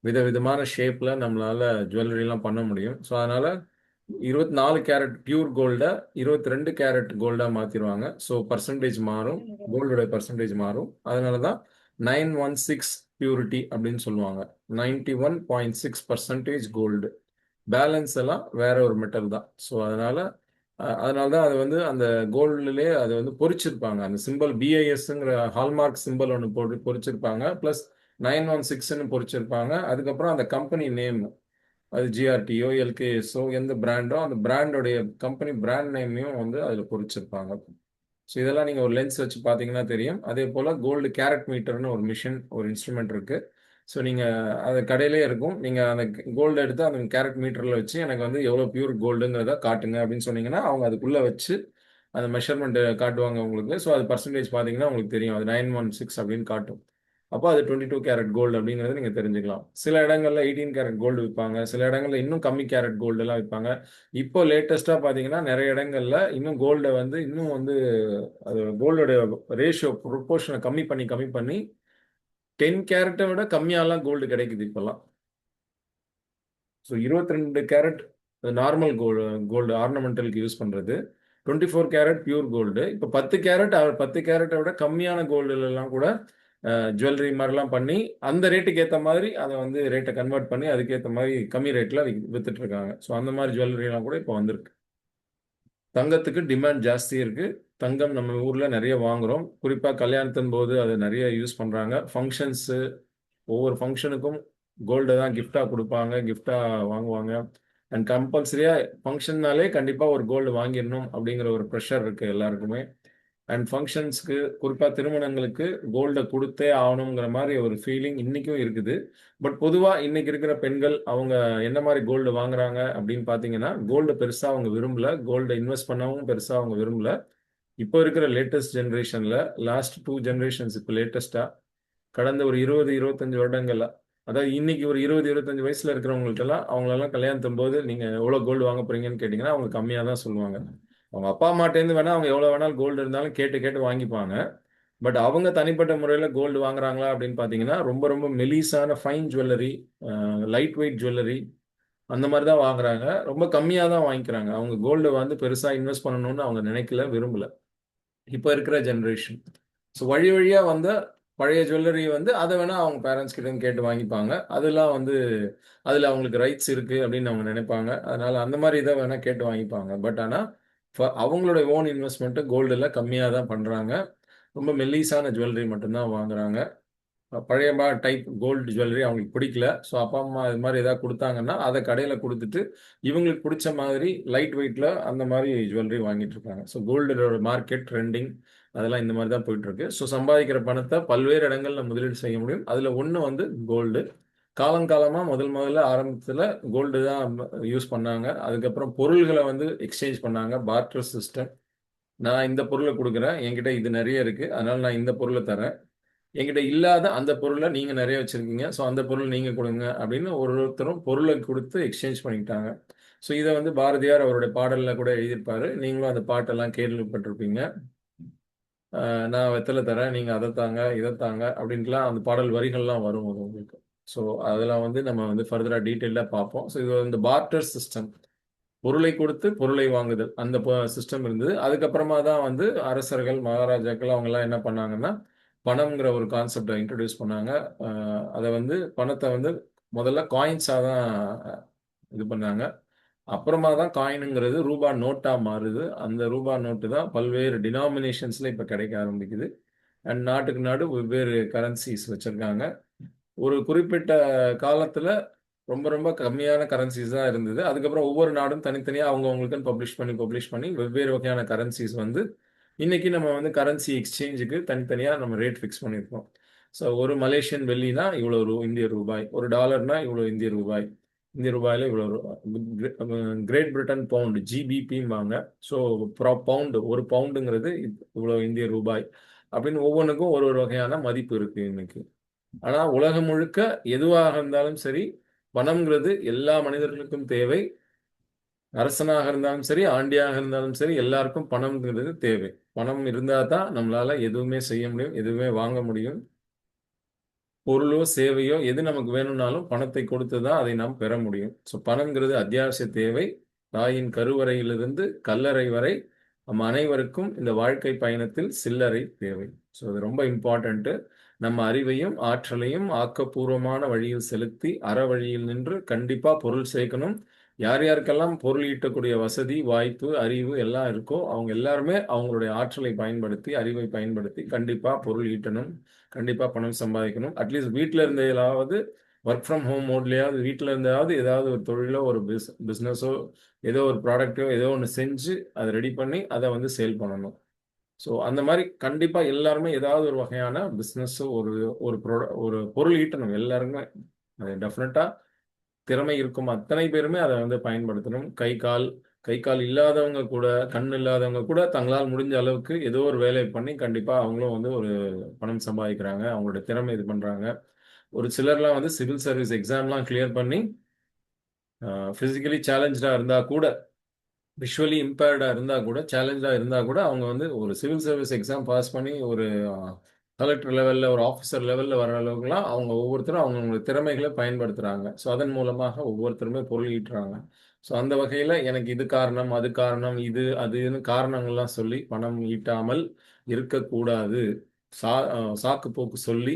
விதவிதமான ஷேப்பில் நம்மளால ஜுவல்லரிலாம் பண்ண முடியும். ஸோ அதனால் 24 கேரட் பியூர் கோல்டை 22 கேரட் கோல்டாக மாற்றிடுவாங்க. ஸோ பர்சன்டேஜ் மாறும், கோல்டோட பர்சன்டேஜ் மாறும். அதனால தான் 916 பியூரிட்டி அப்படின்னு சொல்லுவாங்க. 91.6% கோல்டு, பேலன்ஸ் எல்லாம் வேற ஒரு மெட்டல் தான். ஸோ அதனால தான் அது வந்து அந்த கோல்டுலேயே அது வந்து பொறிச்சிருப்பாங்க. அந்த சிம்பிள் பிஐஎஸ்ங்கிற ஹால்மார்க் சிம்பிள் ஒன்று போட்டு பொறிச்சிருப்பாங்க. ப்ளஸ் 916ன்னு பொறிச்சிருப்பாங்க. அதுக்கப்புறம் அந்த கம்பெனி நேம், அது ஜிஆர்டியோ எல்கேஎஸ்ஓ எந்த பிராண்டோ அந்த பிராண்டோடைய கம்பெனி பிராண்ட் நேமையும் வந்து அதில் பொறிச்சிருப்பாங்க. ஸோ இதெல்லாம் நீங்கள் ஒரு லென்ஸ் வச்சு பார்த்தீங்கன்னா தெரியும். அதே போல் கோல்டு கேரட் மீட்டர்னு ஒரு மிஷின், ஒரு இன்ஸ்ட்ருமெண்ட் இருக்குது. ஸோ நீங்கள் அது கடையிலே இருக்கும். நீங்கள் அந்த கோல்டு எடுத்து அந்த கேரட் மீட்டரில் வச்சு எனக்கு வந்து எவ்வளோ பியூர் கோல்டுங்கிறத காட்டுங்க அப்படின்னு சொன்னீங்கன்னா அவங்க அதுக்குள்ளே வச்சு அந்த மெஷர்மெண்ட்டு காட்டுவாங்க உங்களுக்கு. ஸோ அது பர்சன்டேஜ் பார்த்தீங்கன்னா உங்களுக்கு தெரியும். அது 916 அப்படின்னு காட்டும். அப்போ அது 22 கேரட் கோல்டு அப்படிங்கிறத நீங்கள் தெரிஞ்சுக்கலாம். சில இடங்கள்ல 18 கேரட் கோல்டு விற்பாங்க. சில இடங்கள்ல இன்னும் கம்மி கேரட் கோல்டு எல்லாம் விற்பாங்க. இப்போ லேட்டஸ்ட்டாக பார்த்தீங்கன்னா நிறைய இடங்கள்ல இன்னும் கோல்டை வந்து இன்னும் வந்து அது கோல்டோட ரேஷியோ ப்ரொப்போர்ஷனை கம்மி பண்ணி 10 கேரட்டை விட கம்மியாலாம் கோல்டு கிடைக்குது இப்போல்லாம். ஸோ 22 கேரட் நார்மல் கோல்டு ஆர்னமெண்டலுக்கு யூஸ் பண்ணுறது, 24 கேரட் பியூர் கோல்டு. இப்போ 10 கேரட்டை விட கம்மியான கோல்டுலாம் கூட ஜுவல்லரி மாதிரிலாம் பண்ணி அந்த ரேட்டுக்கு ஏற்ற மாதிரி அதை வந்து ரேட்டை கன்வெர்ட் பண்ணி அதுக்கேற்ற மாதிரி கம்மி ரேட்டில் வித்துட்டு இருக்காங்க. ஸோ அந்த மாதிரி ஜுவல்லரிலாம் கூட இப்போ வந்திருக்கு. தங்கத்துக்கு டிமாண்ட் ஜாஸ்தி இருக்கு. தங்கம் நம்ம ஊர்ல நிறைய வாங்குறோம். குறிப்பா கல்யாணத்தின் போது அதை நிறைய யூஸ் பண்றாங்க. ஃபங்க்ஷன்ஸு, ஒவ்வொரு ஃபங்க்ஷனுக்கும் கோல்டை தான் கிஃப்டா கொடுப்பாங்க, கிஃப்டா வாங்குவாங்க. அண்ட் கம்பல்சரியா ஃபங்க்ஷன்னாலே கண்டிப்பா ஒரு கோல்டு வாங்கிடணும் அப்படிங்கிற ஒரு ப்ரெஷர் இருக்கு எல்லாருக்குமே. அண்ட் ஃபங்க்ஷன்ஸ்க்கு குறிப்பாக திருமணங்களுக்கு கோல்டை கொடுத்தே ஆகணுங்கிற மாதிரி ஒரு ஃபீலிங் இன்றைக்கும் இருக்குது. பட் பொதுவாக இன்னைக்கு இருக்கிற பெண்கள் அவங்க என்ன மாதிரி கோல்டு வாங்குறாங்க அப்படின்னு பார்த்தீங்கன்னா, கோல்டு பெருசாக அவங்க விரும்பல, கோல்டை இன்வெஸ்ட் பண்ணவும் பெருசாக அவங்க விரும்பல. இப்போ இருக்கிற லேட்டஸ்ட் ஜென்ரேஷனில், லாஸ்ட் 2 ஜென்ரேஷன்ஸ், இப்போ லேட்டஸ்ட்டாக கடந்த ஒரு 20-25 வருடங்கள்ல, அதாவது இன்னைக்கு ஒரு 20-25 வயசுல இருக்கிறவங்கள்ட்டெல்லாம் அவங்களெல்லாம் கல்யாணத்தும் போது நீங்கள் எவ்வளோ கோல்டு வாங்க போறீங்கன்னு கேட்டிங்கன்னா அவங்க கம்மியாக தான் சொல்லுவாங்க. அவங்க அப்பா அம்மாட்டேருந்து வேணா அவங்க எவ்வளோ வேணாலும் கோல்டு இருந்தாலும் கேட்டு வாங்கிப்பாங்க. பட் அவங்க தனிப்பட்ட முறையில் கோல்டு வாங்குறாங்களா அப்படின்னு பார்த்தீங்கன்னா ரொம்ப ரொம்ப மெலிசான fine jewellery, light weight jewellery அந்த மாதிரி தான் வாங்குறாங்க. ரொம்ப கம்மியாக தான் வாங்கிக்கிறாங்க. அவங்க கோல்டு வந்து பெருசாக இன்வெஸ்ட் பண்ணணும்னு அவங்க நினைக்கல, விரும்பல இப்போ இருக்கிற ஜென்ரேஷன். ஸோ வழியாக வந்த பழைய ஜுவல்லரி வந்து அதை வேணா அவங்க பேரண்ட்ஸ் கிட்ட இருந்து கேட்டு வாங்கிப்பாங்க. அதெல்லாம் வந்து அதில் அவங்களுக்கு ரைட்ஸ் இருக்கு அப்படின்னு அவங்க நினைப்பாங்க. அதனால அந்த மாதிரி இதை வேணா கேட்டு வாங்கிப்பாங்க. பட் ஆனால் அவங்களோட ஓன் இன்வெஸ்ட்மெண்ட்டு கோல்டில் கம்மியாக தான் பண்ணுறாங்க. ரொம்ப மெல்லிசான ஜுவல்லரி மட்டும்தான் வாங்குறாங்க. பழைய டைப் கோல்டு ஜுவல்லரி அவங்களுக்கு பிடிக்கல. ஸோ அப்பா அம்மா இது மாதிரி ஏதாவது கொடுத்தாங்கன்னா அதை கடையில் கொடுத்துட்டு இவங்களுக்கு பிடிச்ச மாதிரி லைட் வெயிட்டில் அந்த மாதிரி ஜுவல்லரி வாங்கிட்டு இருக்காங்க. ஸோ கோல்டோட மார்க்கெட் ட்ரெண்டிங் அதெல்லாம் இந்த மாதிரி தான் போயிட்டு இருக்கு. ஸோ சம்பாதிக்கிற பணத்தை பல்வேறு இடங்கள்ல முதலீடு செய்ய முடியும். அதில் ஒன்று வந்து கோல்டு. காலங்காலமாக முதல்ல ஆரம்பத்தில் கோல்டு தான் யூஸ் பண்ணாங்க. அதுக்கப்புறம் பொருள்களை வந்து எக்ஸ்சேஞ்ச் பண்ணாங்க, பார்ட்டர் சிஸ்டம். நான் இந்த பொருளை கொடுக்குறேன், என்கிட்ட இது நிறைய இருக்கு, அதனால நான் இந்த பொருளை தரேன். என்கிட்ட இல்லாத அந்த பொருளை நீங்க நிறைய வச்சிருக்கீங்க, ஸோ அந்த பொருள் நீங்க கொடுங்க அப்படின்னு ஒருத்தரும் பொருளை கொடுத்து எக்ஸ்சேஞ்ச் பண்ணிக்கிட்டாங்க. ஸோ இதை வந்து பாரதியார் அவருடைய பாடல்ல கூட எழுதியிருப்பாரு. நீங்களும் அந்த பாட்டெல்லாம் கேள்விப்பட்டிருப்பீங்க. நான் வெத்தலை தரேன், நீங்க அதை தாங்க இதை தாங்க அப்படின்ட்டுலாம் அந்த பாடல் வரிகள்லாம் வரும் அது உங்களுக்கு. ஸோ அதெல்லாம் வந்து நம்ம வந்து ஃபர்தராக டீட்டெயிலாக பார்ப்போம். ஸோ இது இந்த பார்ட்டர் சிஸ்டம், பொருளை கொடுத்து பொருளை வாங்குதல், அந்த சிஸ்டம் இருந்தது. அதுக்கப்புறமா தான் வந்து அரசர்கள் மகாராஜாக்கள் அவங்கெல்லாம் என்ன பண்ணாங்கன்னா பணம்ங்கிற ஒரு கான்செப்டை இன்ட்ரடியூஸ் பண்ணாங்க. அதை வந்து பணத்தை வந்து முதல்ல காயின்ஸாக தான் இது பண்ணாங்க. அப்புறமா தான் காயினுங்கிறது ரூபா நோட்டா மாறுது. அந்த ரூபா நோட்டு தான் பல்வேறு டினாமினேஷன்ஸ்ல இப்போ கிடைக்க ஆரம்பிக்குது. அண்ட் நாட்டுக்கு நாடு வெவ்வேறு கரன்சிஸ் வச்சிருக்காங்க. ஒரு குறிப்பிட்ட காலத்துல ரொம்ப ரொம்ப கம்மியான கரன்சிஸ் தான் இருந்தது. அதுக்கப்புறம் ஒவ்வொரு நாடும் தனித்தனியாக அவங்கவுங்களுக்குன்னு பப்ளிஷ் பண்ணி வெவ்வேறு வகையான கரன்சிஸ் வந்து இன்னைக்கு நம்ம வந்து கரன்சி எக்ஸ்சேஞ்சுக்கு தனித்தனியாக நம்ம ரேட் ஃபிக்ஸ் பண்ணியிருக்கோம். ஸோ ஒரு மலேசியன் வெள்ளினா இவ்வளோ இந்திய ரூபாய், ஒரு டாலர்னா இவ்வளோ இந்திய ரூபாய், இந்திய ரூபாயில் இவ்வளோ கிரேட் பிரிட்டன் பவுண்டு ஜிபிபிம்பாங்க. ஸோ பவுண்டு, ஒரு பவுண்டுங்கிறது இவ்வளோ இந்திய ரூபாய் அப்படின்னு ஒவ்வொன்றுக்கும் ஒரு ஒரு வகையான மதிப்பு இருக்கு இன்னைக்கு. ஆனால் உலகம் முழுக்க எதுவாக இருந்தாலும் சரி, பணம்ங்கிறது எல்லா மனிதர்களுக்கும் தேவை. அரசனாக இருந்தாலும் சரி, ஆண்டியாக இருந்தாலும் சரி, எல்லாருக்கும் பணம்ங்கிறது தேவை. பணம் இருந்தால் தான் நம்மளால எதுவுமே செய்ய முடியும், எதுவுமே வாங்க முடியும். பொருளோ சேவையோ எது நமக்கு வேணும்னாலும் பணத்தை கொடுத்து தான் அதை நாம் பெற முடியும். ஸோ பணம்ங்கிறது அத்தியாவசிய தேவை. தாயின் கருவறையிலிருந்து கல்லறை வரை நம்ம அனைவருக்கும் இந்த வாழ்க்கை பயணத்தில் சில்லறை தேவை. ஸோ அது ரொம்ப இம்பார்ட்டண்ட்டு. நம்ம அறிவையும் ஆற்றலையும் ஆக்கப்பூர்வமான வழியில் செலுத்தி அற வழியில் நின்று கண்டிப்பா பொருள் சேர்க்கணும். யார் யாருக்கெல்லாம் பொருள் ஈட்டக்கூடிய வசதி, வாய்ப்பு, அறிவு எல்லாம் இருக்கோ அவங்க எல்லாருமே அவங்களுடைய ஆற்றலை பயன்படுத்தி, அறிவை பயன்படுத்தி கண்டிப்பா பொருள் ஈட்டணும், கண்டிப்பா பணம் சம்பாதிக்கணும். அட்லீஸ்ட் வீட்டில் இருந்தாவது ஒர்க் ஃப்ரம் ஹோம் மோட்லையாவது வீட்டில் இருந்தாவது ஏதாவது ஒரு தொழிலோ ஒரு பிஸ்னஸோ ஏதோ ஒரு ப்ராடக்ட்டோ ஏதோ ஒன்று செஞ்சு அதை ரெடி பண்ணி அதை வந்து சேல் பண்ணணும். ஸோ அந்த மாதிரி கண்டிப்பாக எல்லாருமே ஏதாவது ஒரு வகையான பிஸ்னஸோ ஒரு ஒரு ஒரு பொருள் ஈட்டணும் எல்லாருமே. அது டெஃபினட்டாக திறமை இருக்கும் அத்தனை பேருமே அதை வந்து பயன்படுத்தணும். கை கால் இல்லாதவங்க கூட, கண் இல்லாதவங்க கூட தங்களால் முடிஞ்ச அளவுக்கு ஏதோ ஒரு வேலையை பண்ணி கண்டிப்பாக அவங்களும் வந்து ஒரு பணம் சம்பாதிக்கிறாங்க, அவங்களோட திறமை இது பண்ணுறாங்க. ஒரு சிலர்லாம் வந்து சிவில் சர்வீஸ் எக்ஸாம்லாம் கிளியர் பண்ணி ஃபிசிக்கலி சேலஞ்சாக இருந்தால் கூட, விஷுவலி இம்பேர்டாக இருந்தால் கூட, சேலஞ்சாக இருந்தால் கூட அவங்க வந்து ஒரு சிவில் சர்வீஸ் எக்ஸாம் பாஸ் பண்ணி ஒரு கலெக்டர் லெவலில் ஒரு ஆஃபீஸர் லெவலில் வர அளவுக்குலாம் அவங்க ஒவ்வொருத்தரும் அவங்களோட திறமைகளை பயன்படுத்துகிறாங்க. ஸோ அதன் மூலமாக ஒவ்வொருத்தருமே பொருள் ஈட்டுறாங்க. ஸோ அந்த வகையில் எனக்கு இது காரணம், அது காரணம், இது அதுன்னு காரணங்கள்லாம் சொல்லி பணம் ஈட்டாமல் இருக்கக்கூடாது. சாக்கு போக்கு சொல்லி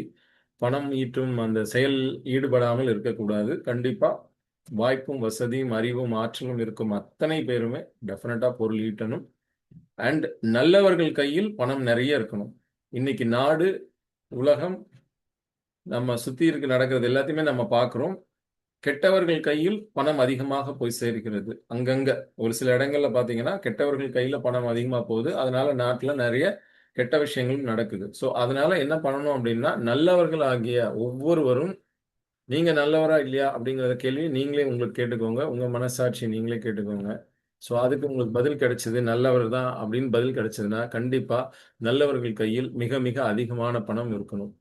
பணம் ஈட்டும் அந்த செயல் ஈடுபடாமல் இருக்கக்கூடாது. கண்டிப்பாக வாய்ப்பும் வசதியும் அறிவும் ஆற்றலும் இருக்கும் அத்தனை பேருமே டெஃபினட்டா பொருள் ஈட்டணும். அண்ட் நல்லவர்கள் கையில் பணம் நிறைய இருக்கணும். இன்னைக்கு நாடு, உலகம், நம்ம சுத்தி இருக்கு நடக்கிறது எல்லாத்தையுமே நம்ம பார்க்கிறோம். கெட்டவர்கள் கையில் பணம் அதிகமாக போய் சேர்க்கிறது. அங்கங்க ஒரு சில இடங்கள்ல பாத்தீங்கன்னா கெட்டவர்கள் கையில பணம் அதிகமா போகுது. அதனால நாட்டுல நிறைய கெட்ட விஷயங்களும் நடக்குது. ஸோ அதனால என்ன பண்ணணும் அப்படின்னா நல்லவர்கள் ஆகிய ஒவ்வொருவரும் நீங்க நல்லவரா இல்லையா அப்படிங்கிற கேள்வி நீங்களே உங்களுக்கு கேட்டுக்கோங்க. உங்க மனசாட்சி நீங்களே கேட்டுக்கோங்க. ஸோ அதுக்கு உங்களுக்கு பதில் கிடைச்சது நல்லவர் தான் அப்படின்னு பதில் கிடைச்சதுன்னா கண்டிப்பா நல்லவர்கள் கையில் மிக மிக அதிகமான பணம் இருக்கணும்.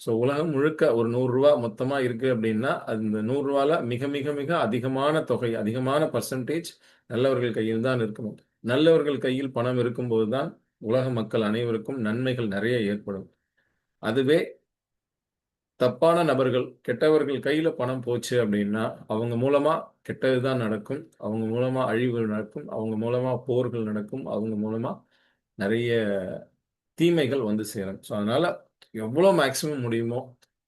ஸோ உலகம் முழுக்க ஒரு 100 ரூபா மொத்தமா இருக்கு அப்படின்னா அந்த 100 ரூபால மிக மிக மிக அதிகமான தொகை, அதிகமான பர்சன்டேஜ் நல்லவர்கள் கையில் தான் இருக்கணும். நல்லவர்கள் கையில் பணம் இருக்கும்போது தான் உலக மக்கள் அனைவருக்கும் நன்மைகள் நிறைய ஏற்படும். அதுவே தப்பான நபர்கள், கெட்டவர்கள் கையில பணம் போச்சு அப்படின்னா அவங்க மூலமா கெட்டதுதான் நடக்கும். அவங்க மூலமா அழிவுகள் நடக்கும். அவங்க மூலமா போர்கள் நடக்கும். அவங்க மூலமா நிறைய தீமைகள் வந்து சேரும். ஸோ அதனால எவ்வளோ மேக்சிமம் முடியுமோ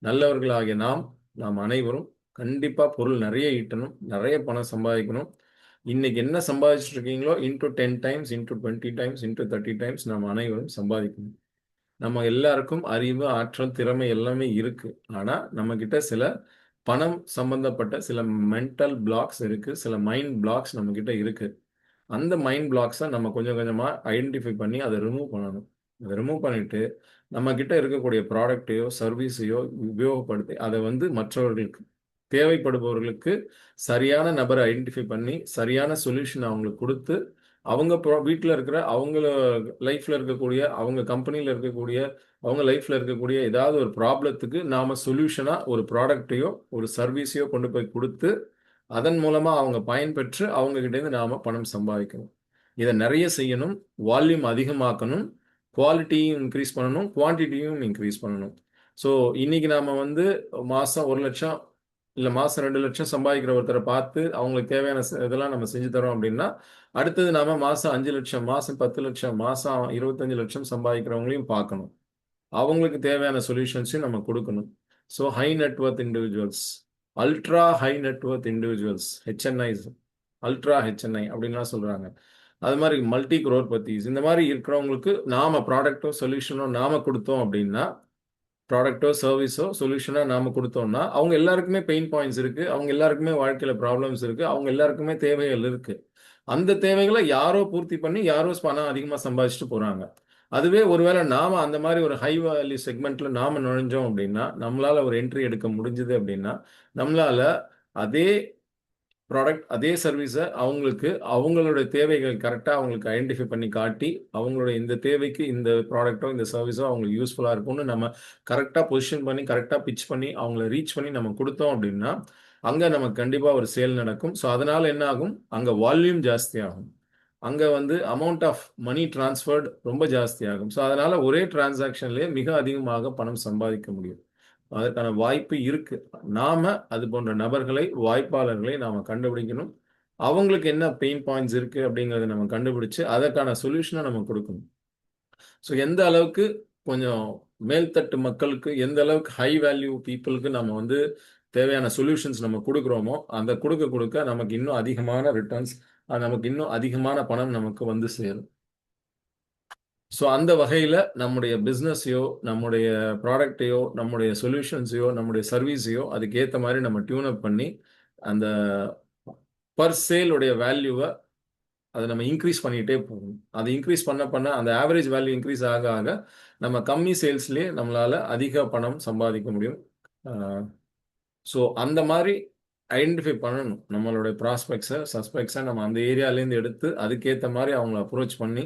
நல்லவர்களாகிய நாம் அனைவரும் கண்டிப்பா பொருள் நிறைய ஈட்டணும், நிறைய பணம் சம்பாதிக்கணும். இன்னைக்கு என்ன சம்பாதிச்சுட்டு இருக்கீங்களோ into 10 times, into 20 times, into 30 times நாம் அனைவரும் சம்பாதிக்கணும். நம்ம எல்லாருக்கும் அறிவு, ஆற்றல், திறமை எல்லாமே இருக்கு. ஆனா நம்ம கிட்ட சில பணம் சம்பந்தப்பட்ட சில மென்டல் பிளாக்ஸ் இருக்கு, சில மைண்ட் பிளாக்ஸ் நம்ம கிட்ட இருக்கு. அந்த மைண்ட் பிளாக்ஸை நம்ம கொஞ்சம் கொஞ்சமா ஐடென்டிஃபை பண்ணி அதை ரிமூவ் பண்ணணும். அதை ரிமூவ் பண்ணிட்டு நம்ம கிட்ட இருக்கக்கூடிய ப்ராடக்டையோ சர்வீஸையோ உபயோகப்படுத்தி அதை வந்து மற்றவர்களுக்கு தேவைப்படுபவர்களுக்கு சரியான நபரை ஐடென்டிஃபை பண்ணி சரியான சொல்யூஷன் அவங்களுக்கு கொடுத்து அவங்க வீட்டில் இருக்கிற அவங்கள லைஃப்ல இருக்கக்கூடிய அவங்க கம்பெனியில் இருக்கக்கூடிய அவங்க லைஃப்ல இருக்கக்கூடிய ஏதாவது ஒரு ப்ராப்ளத்துக்கு நாம சொல்யூஷனா ஒரு ப்ராடக்டையோ ஒரு சர்வீஸையோ கொண்டு போய் கொடுத்து அதன் மூலமா அவங்க பயன்பெற்று அவங்க கிட்ட இருந்து நாம பணம் சம்பாதிக்கணும். இதை நிறைய செய்யணும், வால்யூம் அதிகமாக்கணும், குவாலிட்டியும் இன்க்ரீஸ் பண்ணணும், குவான்டிட்டியும் இன்க்ரீஸ் பண்ணணும். ஸோ இன்னைக்கு நாம வந்து மாசம் 1 லட்சம் இல்லை மாசம் 2 லட்சம் சம்பாதிக்கிற ஒருத்தரை பார்த்து அவங்களுக்கு தேவையான இதெல்லாம் நம்ம செஞ்சு தரோம் அப்படின்னா அடுத்தது நாம மாசம் 5 லட்சம், மாசம் 10 லட்சம், மாசம் 25 லட்சம் சம்பாதிக்கிறவங்களையும் பார்க்கணும். அவங்களுக்கு தேவையான சொல்யூஷன்ஸையும் நம்ம கொடுக்கணும். So high net worth individuals, ultra high net worth individuals, HNIs, ultra HNI அப்படின்லாம் சொல்றாங்க. அது மாதிரி மல்டி குரோர்பதிஸ் இந்த மாதிரி இருக்கிறவங்களுக்கு நாம ப்ராடக்டோ சொல்யூஷனோ நாம கொடுத்தோம் அப்படின்னா, ப்ராடக்டோ சர்வீஸோ சொல்யூஷனா நாம கொடுத்தோம்னா அவங்க எல்லாருக்குமே பெயின் பாயிண்ட்ஸ் இருக்கு, அவங்க எல்லாருக்குமே வாழ்க்கையில ப்ராப்ளம்ஸ் இருக்கு, அவங்க எல்லாருக்குமே தேவைகள் இருக்கு. அந்த தேவைகளை யாரோ பூர்த்தி பண்ணி யாரோ பணம் அதிகமாக சம்பாதிச்சுட்டு போறாங்க. அதுவே ஒருவேளை நாம அந்த மாதிரி ஒரு ஹை வேல்யூ செக்மெண்ட்ல நாம நுழைஞ்சோம் அப்படின்னா, நம்மளால ஒரு என்ட்ரி எடுக்க முடிஞ்சது அப்படின்னா, நம்மளால அதே ப்ராடக்ட் அதே சர்வீஸை அவங்களுக்கு அவங்களுடைய தேவைகள் கரெக்டாக அவங்களுக்கு ஐடென்டிஃபை பண்ணி காட்டி அவங்களுடைய இந்த தேவைக்கு இந்த ப்ராடக்ட்டோ இந்த சர்வீஸோ அவங்களுக்கு யூஸ்ஃபுல்லாக இருக்கும்னு நம்ம கரெக்டாக பொசிஷன் பண்ணி கரெக்டாக பிச் பண்ணி அவங்கள ரீச் பண்ணி நம்ம கொடுத்தோம் அப்படின்னா அங்கே நமக்கு கண்டிப்பாக ஒரு சேல் நடக்கும். ஸோ அதனால் என்ன ஆகும், அங்கே வால்யூம் ஜாஸ்தி ஆகும், அங்கே வந்து அமௌண்ட் ஆஃப் மணி டிரான்ஸ்ஃபர்டு ரொம்ப ஜாஸ்தி ஆகும். ஸோ அதனால் ஒரே டிரான்சாக்ஷன்லேயே மிக அதிகமாக பணம் சம்பாதிக்க முடியும். அதற்கான வாய்ப்பு இருக்கு. நாம அது போன்ற நபர்களை, வாய்ப்பாளர்களை நாம கண்டுபிடிக்கணும். அவங்களுக்கு என்ன பெயின் பாயிண்ட்ஸ் இருக்கு அப்படிங்கறத நம்ம கண்டுபிடிச்சு அதற்கான சொல்யூஷனை நம்ம கொடுக்கணும். ஸோ எந்த அளவுக்கு கொஞ்சம் மேல்தட்டு மக்களுக்கு, எந்த அளவுக்கு ஹை வேல்யூ பீப்புளுக்கு நம்ம வந்து தேவையான சொல்யூஷன்ஸ் நம்ம கொடுக்குறோமோ அந்த கொடுக்க கொடுக்க நமக்கு இன்னும் அதிகமான ரிட்டர்ன்ஸ், நமக்கு இன்னும் அதிகமான பணம் நமக்கு வந்து சேரும். ஸோ அந்த வகையில் நம்முடைய பிஸ்னஸையோ நம்முடைய ப்ராடக்டையோ நம்முடைய சொல்யூஷன்ஸையோ நம்முடைய சர்வீஸையோ அதுக்கேற்ற மாதிரி நம்ம டியூன்அப் பண்ணி அந்த பர் சேலுடைய வேல்யூவை அதை நம்ம இன்க்ரீஸ் பண்ணிகிட்டே போகணும். அது இன்க்ரீஸ் பண்ண பண்ண அந்த ஆவரேஜ் வேல்யூ இன்க்ரீஸ் ஆக ஆக நம்ம கம்மி சேல்ஸ்லேயே நம்மளால் அதிக பணம் சம்பாதிக்க முடியும். ஸோ அந்த மாதிரி ஐடென்டிஃபை பண்ணணும் நம்மளுடைய ப்ராஸ்பெக்ட்ஸை, சஸ்பெக்ட்ஸை நம்ம அந்த ஏரியாலேருந்து எடுத்து அதுக்கேற்ற மாதிரி அவங்கள அப்ரோச் பண்ணி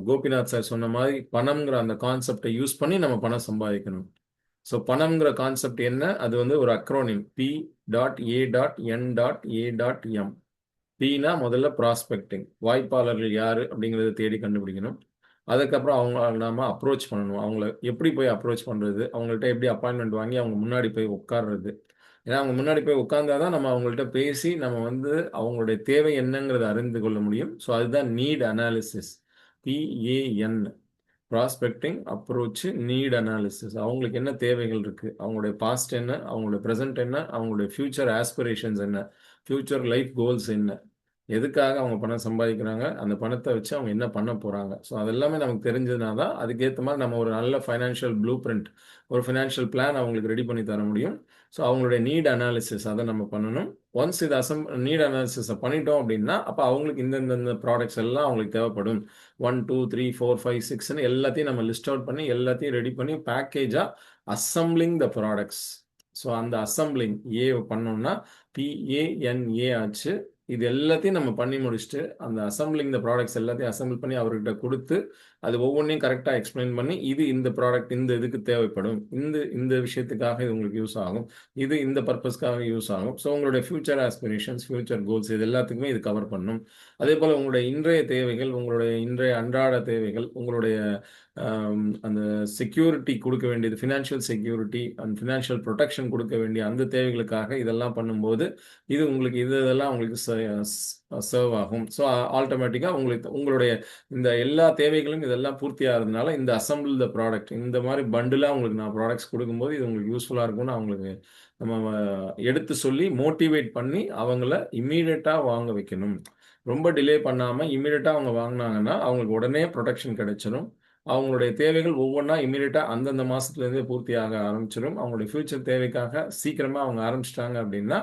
கோபிநாத் சார் சொன்ன மாதிரி பணம்ங்கிற அந்த கான்செப்டை யூஸ் பண்ணி நம்ம பணம் சம்பாதிக்கணும். ஸோ பணம்ங்கிற கான்செப்ட் என்ன, அது வந்து ஒரு அக்ரோனிம் P.A.N.A.M. Pனா முதல்ல ப்ராஸ்பெக்டிங், வாய்ப்பாளர்கள் யாரு அப்படிங்கிறத தேடி கண்டுபிடிக்கணும். அதுக்கப்புறம் அவங்க நாம அப்ரோச் பண்ணணும். அவங்கள எப்படி போய் அப்ரோச் பண்ணுறது, அவங்கள்ட்ட எப்படி அப்பாயின்மெண்ட் வாங்கி அவங்க முன்னாடி போய் உட்கார்றது. ஏன்னா அவங்க முன்னாடி போய் உட்கார்ந்தாதான் நம்ம அவங்கள்ட்ட பேசி நம்ம வந்து அவங்களுடைய தேவை என்னங்கிறத அறிந்து கொள்ள முடியும். ஸோ அதுதான் need analysis, PAN, prospecting, approach, need analysis. அவங்களுக்கு என்ன தேவைகள் இருக்குது, அவங்களுடைய பாஸ்ட் என்ன, அவங்களுடைய ப்ரெசென்ட் என்ன, அவங்களுடைய ஃபியூச்சர் ஆஸ்பிரேஷன்ஸ் என்ன, ஃபியூச்சர் லைஃப் கோல்ஸ் என்ன, எதுக்காக அவங்க பணம் சம்பாதிக்கிறாங்க, அந்த பணத்தை வச்சு அவங்க என்ன பண்ண போகிறாங்க. ஸோ அதெல்லாமே நமக்கு தெரிஞ்சதுனா தான் அதுக்கேற்ற மாதிரி நம்ம ஒரு நல்ல ஃபைனான்ஷியல் ப்ளூ பிரிண்ட், ஒரு ஃபினான்ஷியல் பிளான் அவங்களுக்கு ரெடி பண்ணி தர முடியும். ஸோ அவங்களுடைய நீட் அனாலிசிஸ் அதை நம்ம பண்ணணும். ஒன்ஸ் இது நீட் அனாலிசிஸை பண்ணிட்டோம் அப்படின்னா அப்போ அவங்களுக்கு இந்த ப்ராடக்ட்ஸ் எல்லாம் அவங்களுக்கு தேவைப்படும். 1 2 3 4 5 6ன்னு எல்லாத்தையும் நம்ம லிஸ்ட் அவுட் பண்ணி எல்லாத்தையும் ரெடி பண்ணி பேக்கேஜாக அசம்பிளிங் த ப்ராடக்ட்ஸ். ஸோ அந்த அசம்பிளிங் ஏ பண்ணோம்னா PANA ஆச்சு. இது எல்லாத்தையும் நம்ம பண்ணி முடிச்சுட்டு அந்த அசம்பிளிங் த ப்ராடக்ட்ஸ் எல்லாத்தையும் அசம்பிள் பண்ணி அவர்கிட்ட கொடுத்து அது ஒவ்வொன்றையும் கரெக்டாக எக்ஸ்பிளைன் பண்ணி இது இந்த ப்ராடக்ட் இந்த இதுக்கு தேவைப்படும், இந்த விஷயத்துக்காக இது உங்களுக்கு யூஸ் ஆகும், இது இந்த பர்பஸ்க்காக யூஸ் ஆகும். ஸோ உங்களுடைய ஃபியூச்சர் ஆஸ்பிரேஷன்ஸ், ஃபியூச்சர் கோல்ஸ் இது எல்லாத்துக்குமே இது கவர் பண்ணும். அதே போல் உங்களுடைய இன்றைய தேவைகள், உங்களுடைய இன்றைய அன்றாட தேவைகள், உங்களுடைய அந்த செக்யூரிட்டி கொடுக்க வேண்டியது, financial security and financial protection கொடுக்க வேண்டிய அந்த தேவைகளுக்காக இதெல்லாம் பண்ணும்போது இது உங்களுக்கு இதெல்லாம் உங்களுக்கு சர்வ் ஆகும். ஸோ ஆட்டோமேட்டிக்காக உங்களுடைய இந்த எல்லா தேவைகளும் இதெல்லாம் பூர்த்தி ஆகிறதுனால இந்த அசம்பிள் த ப்ராடக்ட் இந்த மாதிரி பண்டிலாக உங்களுக்கு நான் ப்ராடக்ட்ஸ் கொடுக்கும்போது இது உங்களுக்கு யூஸ்ஃபுல்லாக இருக்கும்னு அவங்களுக்கு நம்ம எடுத்து சொல்லி மோட்டிவேட் பண்ணி அவங்கள இம்மீடியட்டாக வாங்க வைக்கணும். ரொம்ப டிலே பண்ணாமல் இம்மீடியட்டாக அவங்க வாங்கினாங்கன்னா அவங்களுக்கு உடனே ப்ரொடெக்ஷன் கிடைச்சிடும். அவங்களுடைய தேவைகள் ஒவ்வொன்றா இம்மீடியட்டாக அந்தந்த மாதத்துலேருந்தே பூர்த்தி ஆக ஆரம்பிச்சிடும். அவங்களுடைய ஃபியூச்சர் தேவைக்காக சீக்கிரமாக அவங்க ஆரம்பிச்சிட்டாங்க அப்படின்னா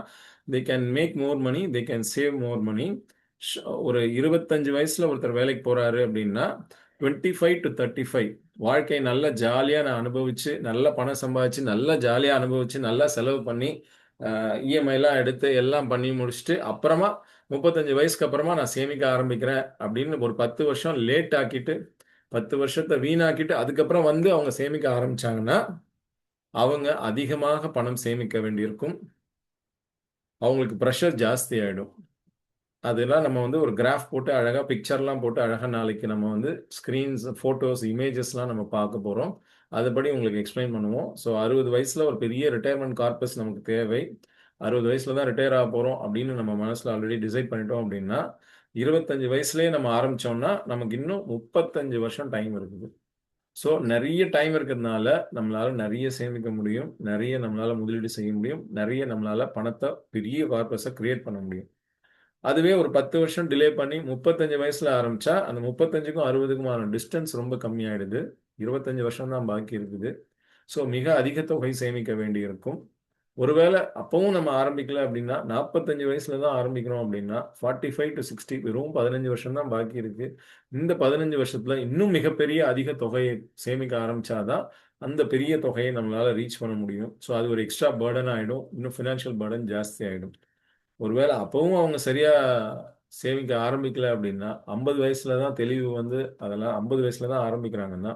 they can make more money, they can save more money. ஒரு 25 வயசில் ஒருத்தர் வேலைக்கு போகிறாரு அப்படின்னா 25 to 35 வாழ்க்கை நல்லா ஜாலியாக நான் அனுபவித்து நல்லா பணம் சம்பாதிச்சு நல்லா ஜாலியாக அனுபவித்து நல்லா செலவு பண்ணி இஎம்ஐலாம் எடுத்து எல்லாம் பண்ணி முடிச்சுட்டு அப்புறமா 35 வயசுக்கு அப்புறமா நான் சேமிக்க ஆரம்பிக்கிறேன் அப்படின்னு ஒரு 10 வருஷம் லேட் ஆக்கிட்டு 10 வருஷத்தை வீணாக்கிட்டு அதுக்கப்புறம் வந்து அவங்க சேமிக்க ஆரம்பிச்சாங்கன்னா அவங்க அதிகமாக பணம் சேமிக்க வேண்டியிருக்கும். அவங்களுக்கு ப்ரெஷர் ஜாஸ்தி ஆகிடும். அதெல்லாம் நம்ம வந்து ஒரு கிராஃப் போட்டு அழகாக பிக்சர்லாம் போட்டு அழகாக நாளைக்கு நம்ம வந்து ஸ்க்ரீன்ஸ், ஃபோட்டோஸ், இமேஜஸ்லாம் நம்ம பார்க்க போகிறோம். அதுபடி உங்களுக்கு எக்ஸ்பிளைன் பண்ணுவோம். ஸோ 60 வயசில் ஒரு பெரிய ரிட்டையர்மெண்ட் கார்பஸ் நமக்கு தேவை. 60 வயசில் தான் ரிட்டையர் ஆக போகிறோம் அப்படின்னு நம்ம மனசில் ஆல்ரெடி டிசைட் பண்ணிட்டோம் அப்படின்னா 25 வயசுலேயே நம்ம ஆரம்பித்தோம்னா நமக்கு இன்னும் 35 வருஷம் டைம் இருக்குது. ஸோ நிறைய டைம் இருக்கிறதுனால நம்மளால நிறைய சேமிக்க முடியும், நிறைய நம்மளால முதலீடு செய்ய முடியும், நிறைய நம்மளால பணத்தை பெரிய கார்பஸை கிரியேட் பண்ண முடியும். அதுவே ஒரு 10 வருஷம் டிலே பண்ணி 35 வயசுல ஆரம்பிச்சா அந்த 35க்கும் 60க்குமான டிஸ்டன்ஸ் ரொம்ப கம்மியாயிடுது. 25 வருஷம் தான் பாக்கி இருக்குது. ஸோ மிக அதிக தொகை சேமிக்க வேண்டி இருக்கும். ஒருவேளை அப்பவும் நம்ம ஆரம்பிக்கல அப்படின்னா 45 வயசுல தான் ஆரம்பிக்கிறோம் அப்படின்னா 45 to 60 வெறும் 15 வருஷம் தான் பாக்கி இருக்கு. இந்த 15 வருஷத்துல இன்னும் மிகப்பெரிய அதிக தொகையை சேமிக்க ஆரம்பிச்சாதான் அந்த பெரிய தொகையை நம்மளால ரீச் பண்ண முடியும். ஸோ அது ஒரு எக்ஸ்ட்ரா பேர்டன் ஆகிடும், இன்னும் ஃபினான்ஷியல் பேர்டன் ஜாஸ்தி ஆகிடும். ஒருவேளை அப்பவும் அவங்க சரியா சேமிக்க ஆரம்பிக்கல அப்படின்னா 50 வயசுல தான் தெளிவு வந்து அதெல்லாம் 50 வயசுல தான் ஆரம்பிக்கிறாங்கன்னா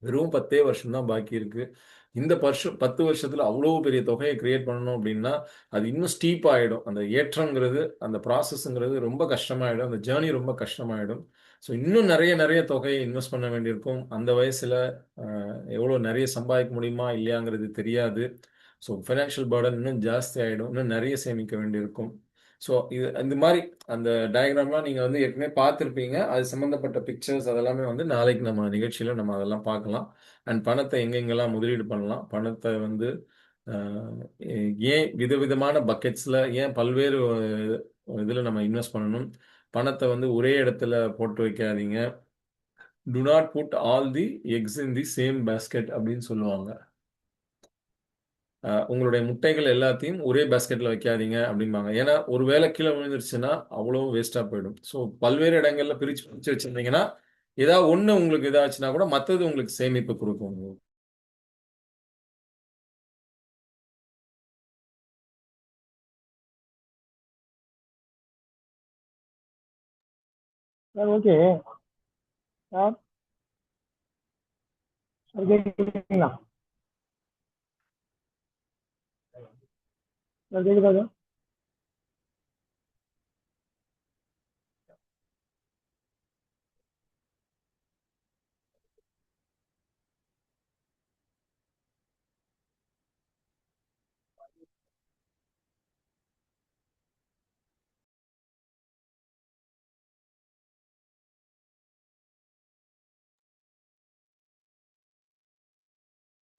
வெறும் 10 வருஷம் தான் பாக்கி இருக்கு. இந்த 10 வருஷத்துல அவ்வளோ பெரிய தொகையை கிரியேட் பண்ணணும் அப்படின்னா அது இன்னும் ஸ்டீப் ஆகிடும். அந்த ஏற்றங்கிறது அந்த ப்ராசஸ்ங்கிறது ரொம்ப கஷ்டமாயிடும். அந்த ஜேர்னி ரொம்ப கஷ்டமாயிடும். ஸோ இன்னும் நிறைய நிறைய தொகையை இன்வெஸ்ட் பண்ண வேண்டியிருக்கும். அந்த வயசுல எவ்வளோ நிறைய சம்பாதிக்க முடியுமா இல்லையாங்கிறது தெரியாது. ஸோ ஃபைனான்ஷியல் பர்டன் இன்னும் ஜாஸ்தி ஆகிடும், இன்னும் நிறைய சேமிக்க வேண்டியிருக்கும். ஸோ இது இந்த மாதிரி அந்த டயக்ராம்லாம் நீங்கள் வந்து ஏற்கனவே பார்த்துருப்பீங்க. அது சம்மந்தப்பட்ட பிக்சர்ஸ் அதெல்லாமே வந்து நாளைக்கு நம்ம நிகழ்ச்சியில் நம்ம அதெல்லாம் பார்க்கலாம். அண்ட் பணத்தை எங்கெங்கெல்லாம் முதலீடு பண்ணலாம், பணத்தை வந்து ஏன் விதவிதமான பக்கெட்ஸில் ஏன் பல்வேறு இதில் நம்ம இன்வெஸ்ட் பண்ணணும், பணத்தை வந்து ஒரே இடத்துல போட்டு வைக்காதீங்க. Do not put all the eggs in the same basket அப்படின்னு சொல்லுவாங்க. உங்களுடைய முட்டைகள் எல்லாத்தையும் ஒரே பேஸ்கெட்டில் வைக்காதீங்க அப்படிம்பாங்க. ஏன்னா ஒரு வேளை கீழே விழுந்துருச்சுன்னா அவ்வளோ வேஸ்ட்டாக போயிடும். ஸோ பல்வேறு இடங்கள்ல பிரித்து பிரித்து வச்சுருந்தீங்கன்னா ஏதாவது ஒன்று உங்களுக்கு இதாச்சுன்னா கூட மற்றது உங்களுக்கு சேமிப்பு கொடுக்கும். Sir okay sir. சார் கேட்குறீங்களா? சார் கேட்குதா சார்?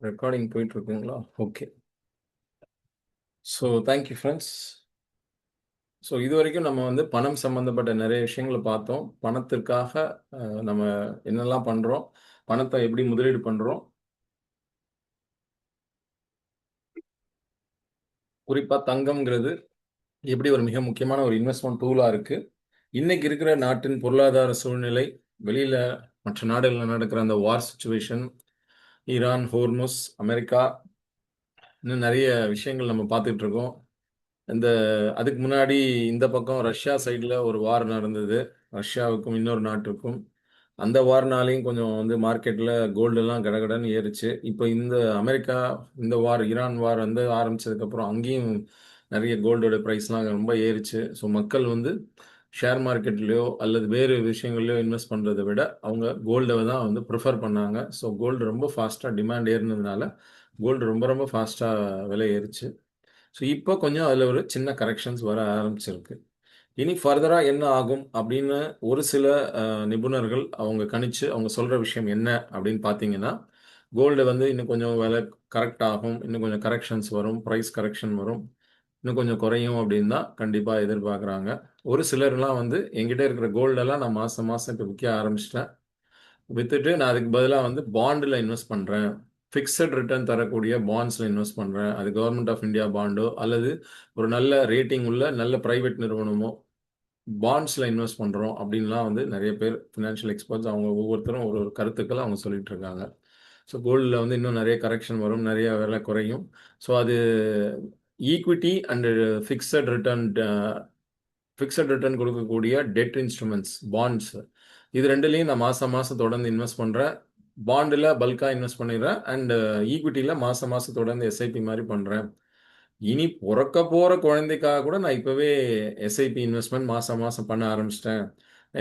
ரெக்கார்டிங் போயிட்டு இருக்குங்களா? Okay. So thank you friends. So இது வரைக்கும் நம்ம வந்து பணம் சம்மந்தப்பட்ட நிறைய விஷயங்களை பார்த்தோம். பணத்திற்காக நம்ம என்னெல்லாம் பண்ணுறோம், பணத்தை எப்படி முதலீடு பண்ணுறோம், குறிப்பாக தங்கம்ங்கிறது எப்படி ஒரு மிக முக்கியமான ஒரு இன்வெஸ்ட்மெண்ட் டூலாக இருக்குது. இன்னைக்கு இருக்கிற நாட்டின் பொருளாதார சூழ்நிலை, வெளியில் மற்ற நாடுகளில் நடக்கிற அந்த வார் சுச்சுவேஷன், ஈரான், ஹோர்முஸ், அமெரிக்கா, இன்னும் நிறைய விஷயங்கள் நம்ம பார்த்துட்டு இருக்கோம். அதுக்கு முன்னாடி இந்த பக்கம் ரஷ்யா சைடில் ஒரு வார் நடந்தது, ரஷ்யாவுக்கும் இன்னொரு நாட்டுக்கும். அந்த வார்னாலையும் கொஞ்சம் வந்து மார்க்கெட்டில் கோல்டெல்லாம் கடகடன்னு ஏறிச்சு. இப்போ இந்த அமெரிக்கா இந்த வார், ஈரான் வார் வந்து ஆரம்பிச்சதுக்கப்புறம் அங்கேயும் நிறைய கோல்டோட ப்ரைஸ்லாம் ரொம்ப ஏறிச்சு. ஸோ மக்கள் வந்து ஷேர் மார்க்கெட்லேயோ அல்லது வேறு விஷயங்கள்லையோ இன்வெஸ்ட் பண்ணுறதை விட அவங்க கோல்டை தான் வந்து ப்ரிஃபர் பண்ணாங்க. ஸோ கோல்டு ரொம்ப ஃபாஸ்ட்டாக டிமாண்ட் ஏறினதுனால கோல்டு ரொம்ப ரொம்ப ஃபாஸ்ட்டாக விலை ஏறிச்சு. ஸோ இப்போ கொஞ்சம் அதில் ஒரு சின்ன கரெக்ஷன்ஸ் வர ஆரம்பிச்சிருக்கு. இனி ஃபர்தரா என்ன ஆகும் அப்படின்னு ஒரு சில நிபுணர்கள் அவங்க கணிச்சு அவங்க சொல்ற விஷயம் என்ன அப்படின்னு பார்த்தீங்கன்னா, கோல்டு வந்து இன்னும் கொஞ்சம் விலை கரெக்ட் ஆகும், இன்னும் கொஞ்சம் கரெக்ஷன்ஸ் வரும், ப்ரைஸ் கரெக்ஷன் வரும், இன்னும் கொஞ்சம் குறையும் அப்படின்னு தான் கண்டிப்பா எதிர்பார்க்குறாங்க. ஒரு சிலர்லாம் வந்து என்கிட்ட இருக்கிற கோல்டெல்லாம் நான் மாசம் மாசம் இப்போ விற்க ஆரம்பிச்சிட்டேன். வித்துட்டு நான் அதுக்கு பதிலாக வந்து பாண்டில் இன்வெஸ்ட் பண்ணுறேன், ஃபிக்ஸட் ரிட்டர்ன் தரக்கூடிய பாண்ட்ஸில் இன்வெஸ்ட் பண்ணுறேன். அது கவர்மெண்ட் ஆஃப் இந்தியா பாண்டோ அல்லது ஒரு நல்ல ரேட்டிங் உள்ள நல்ல பிரைவேட் நிறுவனமோ பாண்ட்ஸில் இன்வெஸ்ட் பண்ணுறோம் அப்படின்லாம் வந்து நிறைய பேர் ஃபினான்ஷியல் எக்ஸ்பர்ட்ஸ் அவங்க ஒவ்வொருத்தரும் ஒரு ஒரு கருத்துக்களை அவங்க சொல்லிட்டு இருக்காங்க. ஸோ கோல்டில் வந்து இன்னும் நிறைய கரெக்ஷன் வரும், நிறைய விலை குறையும். ஸோ அது ஈக்விட்டி அண்டு ஃபிக்ஸட் ரிட்டர்ன் கொடுக்கக்கூடிய டெட் இன்ஸ்ட்ருமெண்ட்ஸ் பாண்ட்ஸ், இது ரெண்டுலேயும் நான் மாதம் மாதம் தொடர்ந்து இன்வெஸ்ட் பண்ணுறேன். பாண்டில் பல்காக இன்வெஸ்ட் பண்ணிடுறேன் அண்டு ஈக்விட்டியில் மாதம் மாதம் தொடர்ந்து எஸ்ஐபி மாதிரி பண்ணுறேன். இனி பிறக்க போகிற குழந்தைக்காக கூட நான் இப்போவே எஸ்ஐபி இன்வெஸ்ட்மெண்ட் மாதம் மாதம் பண்ண ஆரம்பிச்சிட்டேன்.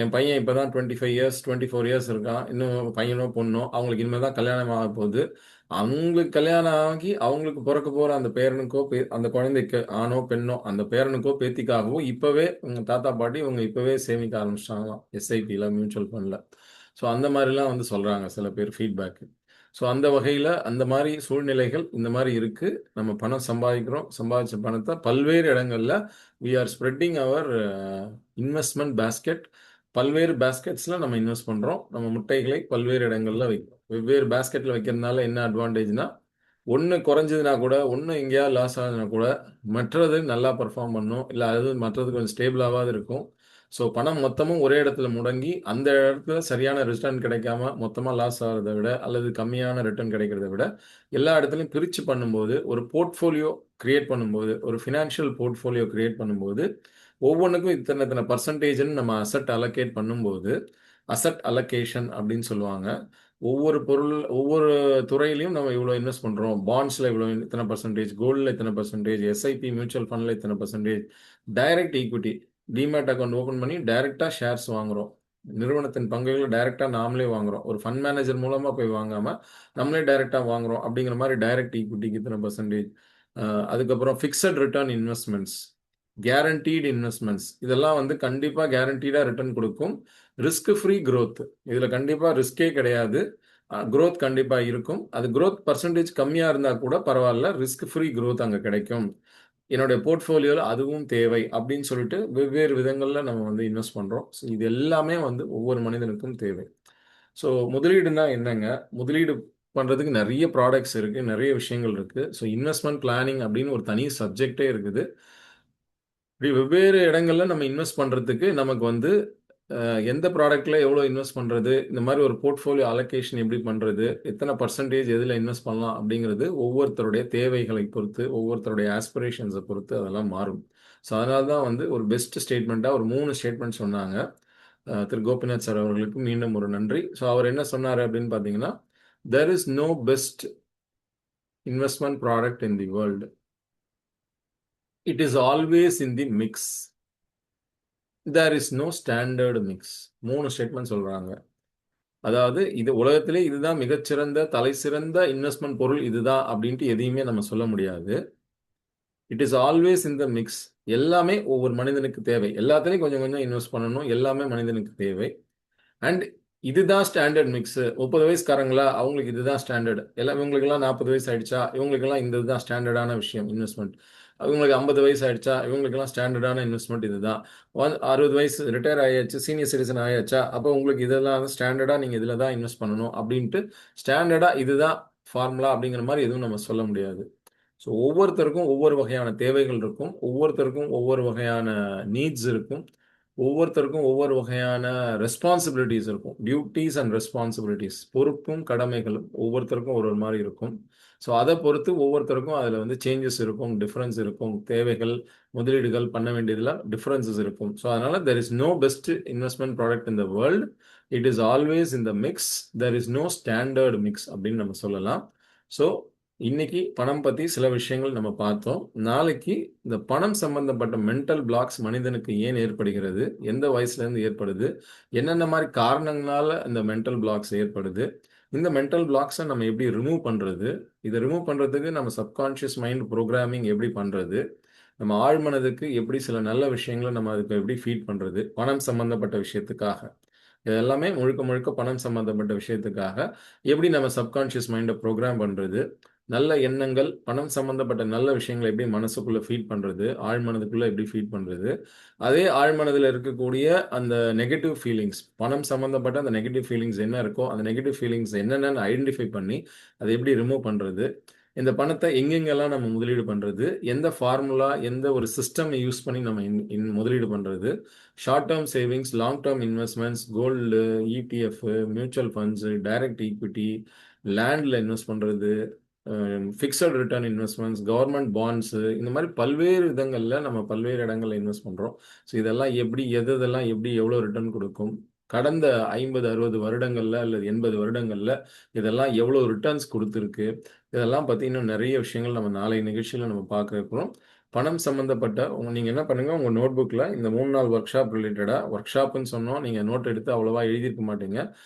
என் பையன் இப்போ தான் 25 இயர்ஸ் 24 இயர்ஸ் இருக்கான். இன்னும் பையனோ பொண்ணோ அவங்களுக்கு இனிமேல் தான் கல்யாணம் ஆக போகுது. அவங்களுக்கு கல்யாணம் ஆகி அவங்களுக்கு பிறக்க போகிற அந்த பேரனுக்கோ அந்த குழந்தைக்கு ஆணோ பெண்ணோ அந்த பேரனுக்கோ பேத்திக்காகவோ இப்போவே உங்கள் தாத்தா பாட்டி இவங்க இப்போவே சேமிக்க ஆரம்பிச்சிட்டாங்களாம் எஸ்ஐபியில், மியூச்சுவல் ஃபண்டில். ஸோ அந்த மாதிரிலாம் வந்து சொல்கிறாங்க சில பேர் ஃபீட்பேக்கு. ஸோ அந்த வகையில் அந்த மாதிரி சூழ்நிலைகள் இந்த மாதிரி இருக்குது. நம்ம பணம் சம்பாதிக்கிறோம், சம்பாதிச்ச பணத்தை பல்வேறு இடங்களில் we are spreading our investment basket. பல்வேறு பேஸ்கெட்ஸில் நம்ம இன்வெஸ்ட் பண்ணுறோம். நம்ம முட்டைகளை பல்வேறு இடங்களில் வைக்கிறோம். வெவ்வேறு பேஸ்கெட்டில் வைக்கிறதுனால என்ன அட்வான்டேஜ்னா, ஒன்று குறைஞ்சதுனா கூட, ஒன்று எங்கேயாவது லாஸ் ஆகுதுன்னா கூட மற்றது நல்லா பர்ஃபார்ம் பண்ணும், இல்லை அது மற்றது கொஞ்சம் ஸ்டேபிளாகாது இருக்கும். ஸோ பணம் மொத்தமும் ஒரே இடத்துல முடங்கி அந்த இடத்துல சரியான ரிட்டர்ன் கிடைக்காம மொத்தமாக லாஸ் ஆகிறத விட அல்லது கம்மியான ரிட்டர்ன் கிடைக்கிறத விட எல்லா இடத்துலையும் பிரித்து பண்ணும்போது, ஒரு போர்ட்ஃபோலியோ கிரியேட் பண்ணும்போது, ஒரு ஃபினான்ஷியல் போர்ட்ஃபோலியோ கிரியேட் பண்ணும்போது ஒவ்வொன்றுக்கும் இத்தனை இத்தனை பர்சன்டேஜ்னு நம்ம அசட் அலோகேட் பண்ணும்போது, அசட் அலோகேஷன் அப்படின்னு சொல்லுவாங்க. ஒவ்வொரு பொருள் ஒவ்வொரு துறையிலையும் நம்ம இவ்வளோ இன்வெஸ்ட் பண்ணுறோம், பாண்ட்ஸில் இவ்வளோ இத்தனை பர்சன்டேஜ், கோல்டில் இத்தனை பர்சன்டேஜ், எஸ்ஐபி மியூச்சுவல் ஃபண்டில் இத்தனை percentage, direct equity demat account open பண்ணி டைரெக்டாக ஷேர்ஸ் வாங்குகிறோம், நிறுவனத்தின் பங்குகளை டைரெக்டாக நாமளே வாங்குகிறோம், ஒரு ஃபண்ட் மேனேஜர் மூலமாக போய் வாங்காமல் நம்மளே டைரெக்டாக வாங்குகிறோம் அப்படிங்கிற மாதிரி டைரக்ட் ஈக்விட்டிக்கு இத்தனை பர்சன்டேஜ். அதுக்கப்புறம் fixed return investments, guaranteed investments, இதெல்லாம் வந்து கண்டிப்பாக கேரண்டீடாக ரிட்டர்ன் கொடுக்கும். ரிஸ்க் ஃப்ரீ growth, இதில் கண்டிப்பாக ரிஸ்கே கிடையாது. growth கண்டிப்பாக இருக்கும். அது growth பர்சன்டேஜ் கம்மியாக இருந்தால் கூட பரவாயில்ல, ரிஸ்க் ஃப்ரீ growth அங்கே கிடைக்கும். என்னுடைய போர்ட்ஃபோலியோவில் அதுவும் தேவை அப்படின்னு சொல்லிட்டு வெவ்வேறு விதங்களில் நம்ம வந்து இன்வெஸ்ட் பண்ணுறோம். ஸோ இது எல்லாமே வந்து ஒவ்வொரு மனிதனுக்கும் தேவை. ஸோ முதலீடுனா என்னங்க? முதலீடு பண்ணுறதுக்கு நிறைய ப்ராடக்ட்ஸ் இருக்குது, நிறைய விஷயங்கள் இருக்குது. ஸோ இன்வெஸ்ட்மெண்ட் பிளானிங் அப்படின்னு ஒரு தனி சப்ஜெக்டே இருக்குது. இப்படி வெவ்வேறு இடங்கள்ல நம்ம இன்வெஸ்ட் பண்ணுறதுக்கு நமக்கு வந்து எந்த ப்ராடக்ட்ல எவ்வளோ இன்வெஸ்ட் பண்ணுறது, இந்த மாதிரி ஒரு போர்ட்ஃபோலியோ அலோகேஷன் எப்படி பண்ணுறது, எத்தனை பர்சன்டேஜ் எதில் இன்வெஸ்ட் பண்ணலாம் அப்படிங்கிறது ஒவ்வொருத்தருடைய தேவைகளை பொறுத்து, ஒவ்வொருத்தருடைய ஆஸ்பிரேஷன்ஸை பொறுத்து அதெல்லாம் மாறும். ஸோ அதனால தான் வந்து ஒரு பெஸ்ட் ஸ்டேட்மெண்ட்டாக ஒரு 3 ஸ்டேட்மெண்ட் சொன்னாங்க. திரு கோபிநாத் சார் அவர்களுக்கு மீண்டும் ஒரு நன்றி. ஸோ அவர் என்ன சொன்னார் அப்படின்னு பார்த்தீங்கன்னா, there is no best investment product in the world, it is always in the mix, there is no standard mix. 3 statement சொல்கிறாங்க. அதாவது இது உலகத்திலே இதுதான் மிகச்சிறந்த தலை சிறந்த இன்வெஸ்ட்மெண்ட் பொருள் இதுதான் அப்படின்ட்டு எதையுமே நம்ம சொல்ல முடியாது. It is always in the mix. எல்லாமே ஒவ்வொரு மனிதனுக்கு தேவை. எல்லாத்துலேயும் கொஞ்சம் கொஞ்சம் இன்வெஸ்ட் பண்ணணும், எல்லாமே மனிதனுக்கு தேவை. அண்ட் இதுதான் ஸ்டாண்டர்ட் மிக்ஸ். 30 வயசுக்காரங்களா, அவங்களுக்கு இதுதான் ஸ்டாண்டர்ட். இவங்களுக்கெல்லாம் 40 வயசு ஆயிடுச்சா, இவங்களுக்கெல்லாம் இந்த இதுதான் ஸ்டாண்டர்டான விஷயம் இன்வெஸ்ட்மெண்ட். இவங்களுக்கு 50 வயசு ஆயிடுச்சா, இவங்களுக்கெல்லாம் ஸ்டாண்டர்டான இன்வெஸ்ட்மெண்ட் இதுதான். 60 வயசு ரிட்டையர் ஆயாச்சு, சீனியர் சிட்டிசன் ஆயாச்சா, அப்போ உங்களுக்கு இதெல்லாம் ஸ்டாண்டர்டாக நீங்கள் இதில் தான் இன்வெஸ்ட் பண்ணணும் அப்படின்ட்டு ஸ்டாண்டர்டாக இதுதான் ஃபார்முலா அப்படிங்கிற மாதிரி எதுவும் நம்ம சொல்ல முடியாது. ஸோ ஒவ்வொருத்தருக்கும் ஒவ்வொரு வகையான தேவைகள் இருக்கும், ஒவ்வொருத்தருக்கும் ஒவ்வொரு வகையான நீட்ஸ் இருக்கும், ஒவ்வொருத்தருக்கும் ஒவ்வொரு வகையான ரெஸ்பான்சிபிலிட்டிஸ் இருக்கும். டியூட்டிஸ் அண்ட் ரெஸ்பான்சிபிலிட்டிஸ், பொறுப்பும் கடமைகளும் ஒவ்வொருத்தருக்கும் ஒரு ஒரு மாதிரி இருக்கும். ஸோ அதை பொறுத்து ஒவ்வொருத்தருக்கும் அதில் வந்து சேஞ்சஸ் இருக்கும், டிஃப்ரென்ஸ் இருக்கும், தேவைகள் முதலீடுகள் பண்ண வேண்டியதில் டிஃப்ரென்சஸ் இருக்கும். ஸோ அதனால் there is no best investment product in the world, it is always in the mix, there is no standard mix அப்படின்னு நம்ம சொல்லலாம். ஸோ இன்னைக்கு பணம் பற்றி சில விஷயங்கள் நம்ம பார்த்தோம். நாளைக்கு இந்த பணம் சம்பந்தப்பட்ட மென்டல் பிளாக்ஸ் மனிதனுக்கு ஏன் ஏற்படுகிறது, எந்த வயசுலேருந்து ஏற்படுது, என்னென்ன மாதிரி காரணங்களால இந்த மென்டல் பிளாக்ஸ் ஏற்படுது, இந்த மென்டல் பிளாக்ஸை நம்ம எப்படி ரிமூவ் பண்ணுறது, இதை ரிமூவ் பண்ணுறதுக்கு நம்ம சப்கான்ஷியஸ் மைண்ட் ப்ரோக்ராமிங் எப்படி பண்ணுறது, நம்ம ஆழ்மனதுக்கு எப்படி சில நல்ல விஷயங்களை நம்ம அதுக்கு எப்படி ஃபீட் பண்ணுறது, பணம் சம்மந்தப்பட்ட விஷயத்துக்காக. இது எல்லாமே முழுக்க முழுக்க பணம் சம்மந்தப்பட்ட விஷயத்துக்காக எப்படி நம்ம சப்கான்ஷியஸ் மைண்டை ப்ரோக்ராம் பண்ணுறது, நல்ல எண்ணங்கள், பணம் சம்மந்தப்பட்ட நல்ல விஷயங்களை எப்படி மனசுக்குள்ளே ஃபீட் பண்ணுறது, ஆழ்மனதுக்குள்ளே எப்படி ஃபீட் பண்ணுறது, அதே ஆழ்மனதில் இருக்கக்கூடிய அந்த நெகட்டிவ் ஃபீலிங்ஸ், பணம் சம்மந்தப்பட்ட அந்த நெகட்டிவ் ஃபீலிங்ஸ் என்ன இருக்கோ அந்த நெகட்டிவ் ஃபீலிங்ஸ் என்னென்னு ஐடென்டிஃபை பண்ணி அதை எப்படி ரிமூவ் பண்ணுறது, இந்த பணத்தை எங்கெங்கெல்லாம் நம்ம முதலீடு பண்ணுறது, எந்த ஃபார்முலா எந்த ஒரு சிஸ்டம் யூஸ் பண்ணி நம்ம முதலீடு பண்ணுறது, short term savings, long term investments, gold, ETF, mutual funds, direct equity, லேண்டில் இன்வெஸ்ட் பண்ணுறது, fixed return investments, government bonds, இந்த மாதிரி பல்வேறு விதங்களில் நம்ம பல்வேறு இடங்களில் இன்வெஸ்ட் பண்ணுறோம். ஸோ இதெல்லாம் எப்படி எதெல்லாம் எப்படி எவ்வளோ ரிட்டர்ன் கொடுக்கும், கடந்த 50-60 வருடங்களில் அல்லது 80 வருடங்களில் இதெல்லாம் எவ்வளோ ரிட்டர்ன்ஸ் கொடுத்துருக்கு, இதெல்லாம் பற்றி இன்னும் நிறைய விஷயங்கள் நம்ம நாளை நிகழ்ச்சியில் நம்ம பார்க்க இருக்கிறோம். பணம் சம்மந்தப்பட்ட நீங்கள் என்ன பண்ணுங்கள், உங்கள் நோட் புக்கில் இந்த 3 நாள் ஒர்க் ஷாப் ரிலேட்டடாக, ஒர்க் ஷாப்புன்னு சொன்னோம், நீங்கள் நோட் எடுத்து அவ்வளோவா எழுதியிருக்க மாட்டீங்க.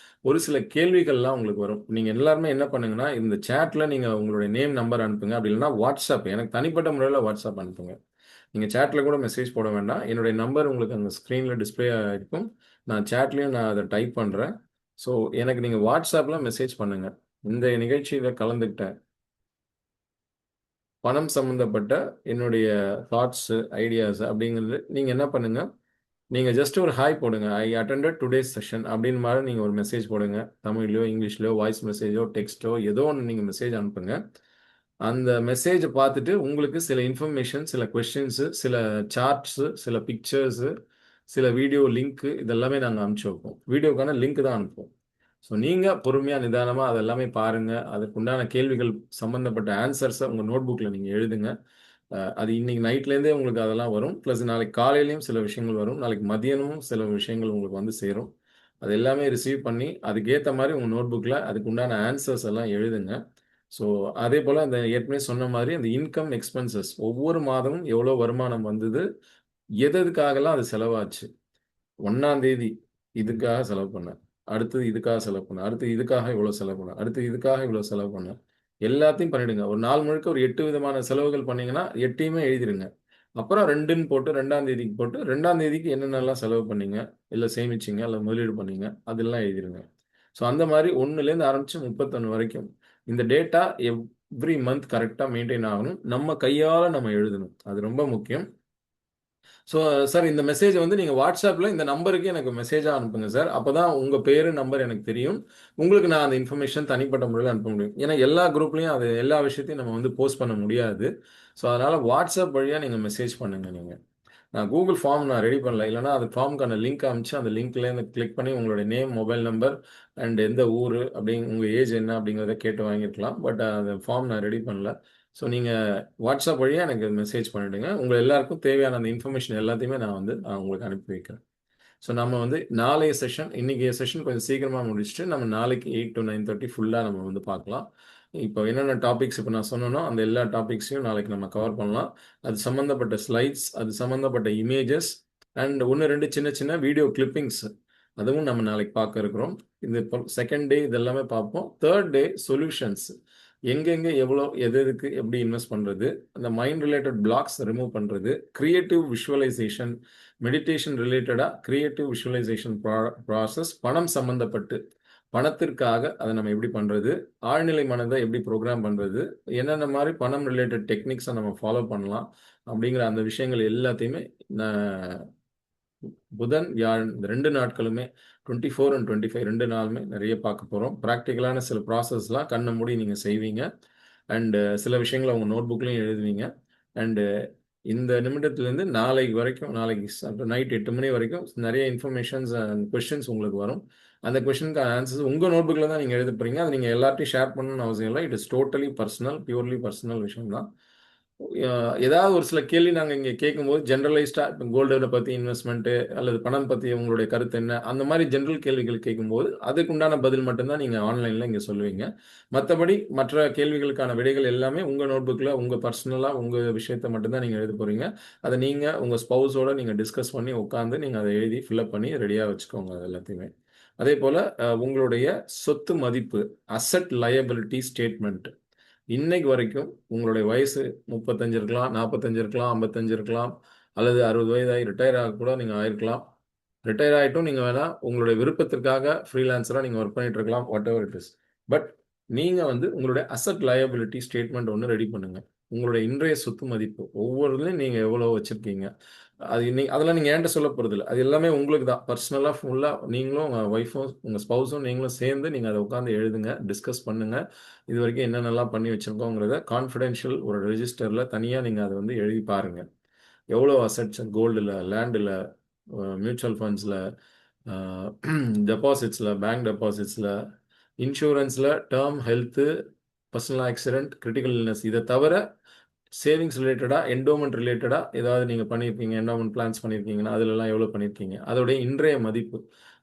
ஒரு சில கேள்விகள்லாம் உங்களுக்கு வரும். நீங்கள் எல்லாருமே என்ன பண்ணுங்கன்னா, இந்த சேட்டில் நீங்கள் உங்களுடைய நேம் நம்பர் அனுப்புங்க. அப்படி இல்லைன்னா வாட்ஸ்அப், எனக்கு தனிப்பட்ட முறையில் வாட்ஸ்அப் அனுப்புங்க. நீங்கள் சேட்டில் கூட மெசேஜ் போட வேண்டாம். என்னுடைய நம்பர் உங்களுக்கு அந்த ஸ்க்ரீனில் டிஸ்பிளே ஆகிருக்கும். நான் சேட்லேயும் நான் அதை டைப் பண்ணுறேன். ஸோ எனக்கு நீங்கள் வாட்ஸ்அப்பில் மெசேஜ் பண்ணுங்கள். இந்த நிகழ்ச்சியில் கலந்துக்கிட்டேன், பணம் சம்மந்தப்பட்ட என்னுடைய தாட்ஸு, ஐடியாஸு அப்படிங்கிறது நீங்கள் என்ன பண்ணுங்கள், நீங்கள் ஜஸ்ட் ஒரு ஹாய் போடுங்க. ஐ அட்டெண்டட் டுடேஸ் செஷன் அப்படின்னு மாதிரி நீங்கள் ஒரு மெசேஜ் போடுங்க. தமிழ்லையோ இங்கிலீஷ்லையோ வாய்ஸ் மெசேஜோ டெக்ஸ்ட்டோ ஏதோ ஒன்று நீங்கள் மெசேஜ் அனுப்புங்க. அந்த மெசேஜை பார்த்துட்டு உங்களுக்கு சில இன்ஃபர்மேஷன், சில கொஸ்டின்ஸு, சில சார்ட்ஸு, சில பிக்சர்ஸு, சில வீடியோ லிங்க்கு இதெல்லாமே நாங்கள் அனுப்பிச்சி வைப்போம். வீடியோக்கான லிங்க் தான் அனுப்புவோம். ஸோ நீங்கள் பொறுமையாக நிதானமாக அதெல்லாமே பாருங்கள். அதுக்குண்டான கேள்விகள் சம்மந்தப்பட்ட ஆன்சர்ஸை உங்கள் நோட் புக்கில் நீங்கள் எழுதுங்க. அது இன்னைக்கு நைட்லேருந்தே உங்களுக்கு அதெல்லாம் வரும். ப்ளஸ் நாளைக்கு காலையிலையும் சில விஷயங்கள் வரும். நாளைக்கு மதியானமும் சில விஷயங்கள் உங்களுக்கு வந்து சேரும். அது எல்லாமே ரிசீவ் பண்ணி அதுக்கேற்ற மாதிரி உங்கள் நோட் புக்கில் அதுக்கு உண்டான ஆன்சர்ஸ் எல்லாம் எழுதுங்க. ஸோ அதே போல் அந்த ஏற்கனவே சொன்ன மாதிரி அந்த இன்கம் எக்ஸ்பென்சஸ், ஒவ்வொரு மாதமும் எவ்வளோ வருமானம் வந்தது, எதுக்காகலாம் அது செலவாச்சு, 1ஆம் தேதி இதுக்காக செலவு பண்ணேன், அடுத்தது இதுக்காக செலவு பண்ணேன், அடுத்து இதுக்காக இவ்வளோ செலவு பண்ணேன், அடுத்து இதுக்காக இவ்வளோ செலவு பண்ணேன், எல்லாத்தையும் பண்ணிடுங்க. ஒரு நாள் முழுக்க ஒரு 8 விதமான செலவுகள் பண்ணீங்கன்னா 8யுமே எழுதிடுங்க. அப்புறம் 2ன்னு போட்டு 2ஆம் தேதிக்கு போட்டு 2ஆம் தேதிக்கு என்னென்னலாம் செலவு பண்ணீங்க, இல்லை சேமிச்சிங்க, இல்லை முதலீடு பண்ணீங்க, அதெல்லாம் எழுதிடுங்க. ஸோ அந்த மாதிரி 1லேருந்து ஆரம்பித்து 31 வரைக்கும் இந்த டேட்டா எவ்ரி மந்த் கரெக்டாக மெயின்டைன் ஆகணும். நம்ம கையால் நம்ம எழுதணும். அது ரொம்ப முக்கியம். ஸோ சார், இந்த மெசேஜ் வந்து நீங்கள் வாட்ஸ்அப்பில் இந்த நம்பருக்கு எனக்கு மெசேஜாக அனுப்புங்க சார். அப்போ தான் உங்கள் பேர், நம்பர் எனக்கு தெரியும். உங்களுக்கு நான் அந்த இன்ஃபர்மேஷன் தனிப்பட்ட முறையில் அனுப்ப முடியும். ஏன்னா எல்லா குரூப்லேயும் அது எல்லா விஷயத்தையும் நம்ம வந்து போஸ்ட் பண்ண முடியாது. ஸோ அதனால் வாட்ஸ்அப் வழியாக நீங்கள் மெசேஜ் பண்ணுங்கள். நீங்கள் நான் கூகுள் ஃபார்ம் நான் ரெடி பண்ணல, இல்லைனா அது ஃபார்முக்கான லிங்க் அனுப்பிச்சு அந்த லிங்க்லேருந்து கிளிக் பண்ணி உங்களுடைய நேம், மொபைல் நம்பர் அண்ட் எந்த ஊர் அப்படிங்க, உங்கள் ஏஜ் என்ன அப்படிங்கிறத கேட்டு வாங்கியிருக்கலாம். பட் அந்த ஃபார்ம் நான் ரெடி பண்ணல. ஸோ நீங்கள் வாட்ஸ்அப் வழியாக எனக்கு மெசேஜ் பண்ணிவிடுங்க. உங்கள் எல்லாருக்கும் தேவையான அந்த இன்ஃபர்மேஷன் எல்லாத்தையுமே நான் உங்களுக்கு அனுப்பி வைக்கிறேன். ஸோ நம்ம வந்து நாளைய செஷன், இன்றைக்கி செஷன் கொஞ்சம் சீக்கிரமாக முடிச்சுட்டு நம்ம நாளைக்கு 8 to 9:30 ஃபுல்லாக நம்ம வந்து பார்க்கலாம். இப்போ என்னென்ன டாபிக்ஸ் இப்போ நான் சொன்னனோ அந்த எல்லா டாபிக்ஸையும் நாளைக்கு நம்ம கவர் பண்ணலாம். அது சம்மந்தப்பட்ட ஸ்லைட்ஸ், அது சம்மந்தப்பட்ட இமேஜஸ் அண்ட் 1-2 சின்ன சின்ன வீடியோ கிளிப்பிங்ஸ், அதுவும் நம்ம நாளைக்கு பார்க்க இருக்கிறோம். இது இப்போ செகண்ட் டே இதெல்லாமே பார்ப்போம். தேர்ட் டே சொல்யூஷன்ஸ், எங்கெங்கே எவ்வளோ எதுக்கு எப்படி இன்வெஸ்ட் பண்ணுறது, அந்த மைண்ட் ரிலேட்டட் பிளாக்ஸ் ரிமூவ் பண்ணுறது, கிரியேட்டிவ் விஷுவலைசேஷன், மெடிடேஷன் ரிலேட்டடாக கிரியேட்டிவ் விஷுவலைசேஷன் ப்ராசஸ், பணம் சம்மந்தப்பட்டு பணத்திற்காக அதை நம்ம எப்படி பண்ணுறது, ஆழ்நிலை மனதை எப்படி ப்ரோக்ராம் பண்ணுறது, என்னென்ன மாதிரி பணம் ரிலேட்டட் டெக்னிக்ஸை நம்ம ஃபாலோ பண்ணலாம் அப்படிங்கிற அந்த விஷயங்கள் எல்லாத்தையுமே புதன், வியாழன் இந்த 2 நாட்களுமே 24 and 25 2 நாளுமே நிறைய பார்க்க போகிறோம். ப்ராக்டிக்கலான சில ப்ராசஸ்லாம் கண்ணை மூடி நீங்கள் செய்வீங்க. அண்டு சில விஷயங்களை உங்கள் நோட் புக்லேயும் எழுதுவீங்க. அண்டு இந்த நிமிடத்துலேருந்து நாளைக்கு வரைக்கும், நாளைக்கு நைட் 8 மணி வரைக்கும் நிறைய இன்ஃபர்மேஷன்ஸ் அண்ட் கொஷின்ஸ் உங்களுக்கு வரும். அந்த கொஷினுக்கு ஆன்சர்ஸ் உங்கள் நோட் புக்கில் தான் நீங்கள் எழுத போகிறீங்க. அது நீங்கள் எல்லார்ட்டையும் ஷேர் பண்ணணும்னு அவசியம் இல்லை. It is totally personal, purely personal விஷயம் தான். ஏதாவது ஒரு சில கேள்வி நாங்கள் இங்கே கேட்கும்போது ஜென்ரலைஸ்டாக, இப்போ கோல்டை பற்றி, இன்வெஸ்ட்மெண்ட்டு அல்லது பணம் பற்றி உங்களுடைய கருத்து என்ன, அந்த மாதிரி ஜென்ரல் கேள்விகள் கேட்கும்போது அதுக்கு உண்டான பதில் மட்டும்தான் நீங்கள் ஆன்லைனில் இங்கே சொல்லுவீங்க. மற்றபடி மற்ற கேள்விகளுக்கான விடைகள் எல்லாமே உங்கள் நோட் புக்கில் உங்கள் பர்சனலாக உங்கள் விஷயத்தை மட்டும்தான் நீங்கள் எழுத போகிறீங்க. அதை நீங்கள் உங்கள் ஸ்பௌஸோடு நீங்கள் டிஸ்கஸ் பண்ணி உட்காந்து நீங்கள் அதை எழுதி ஃபில்அப் பண்ணி ரெடியாக வச்சுக்கோங்க. அது எல்லாத்தையுமே அதே போல் உங்களுடைய சொத்து மதிப்பு, அசெட் லயபிலிட்டி ஸ்டேட்மெண்ட், இன்னைக்கு வரைக்கும் உங்களுடைய வயசு 35 இருக்கலாம், 45 இருக்கலாம், 55 இருக்கலாம், அல்லது 60 வயதாகி ரிட்டையர் ஆக கூட நீங்கள் ஆயிருக்கலாம். ரிட்டையர் ஆகிட்டும் நீங்கள் வேணால் உங்களுடைய விருப்பத்திற்காக ஃப்ரீலான்சராக நீங்கள் ஒர்க் பண்ணிட்டு இருக்கலாம், what ever it is. But நீங்கள் வந்து உங்களுடைய அசட் லயபிலிட்டி ஸ்டேட்மெண்ட் ஒன்று ரெடி பண்ணுங்கள். உங்களுடைய இன்றைய சொத்து மதிப்பு ஒவ்வொருலையும் நீங்கள் எவ்வளோ வச்சுருக்கீங்க, அது இன்னைக்கு அதெல்லாம் நீங்கள் ஏன்ட்ட சொல்ல போகிறதில்ல. அது எல்லாமே உங்களுக்கு தான் பர்சனலாக ஃபுல்லாக நீங்களும் உங்கள் ஒய்ஃபும் உங்கள் ஸ்பௌஸும் நீங்களும் சேர்ந்து நீங்கள் அதை உட்காந்து எழுதுங்க, டிஸ்கஸ் பண்ணுங்கள். இது வரைக்கும் என்னென்னலாம் பண்ணி வச்சுருக்கோங்கிறத கான்ஃபிடென்ஷியல் ஒரு ரெஜிஸ்டரில் தனியாக நீங்கள் அதை வந்து எழுதி பாருங்கள். எவ்வளோ அசட்ஸ் கோல்டில், லேண்டில், மியூச்சுவல் ஃபண்ட்ஸில், டெபாசிட்ஸில், பேங்க் டெபாசிட்ஸில், இன்சூரன்ஸில், term, health, personal accident, critical illness, இதை தவிர சேவிங்ஸ் ரிலேட்டடாக, என்டோமெண்ட் ரிலேட்டடாக ஏதாவது நீங்கள் பண்ணியிருக்கீங்க, என்டோமெண்ட் பிளான்ஸ் பண்ணியிருக்கீங்கன்னா அதிலெல்லாம் எவ்வளோ பண்ணியிருக்கீங்க, அதோடைய இன்றைய மதிப்பு,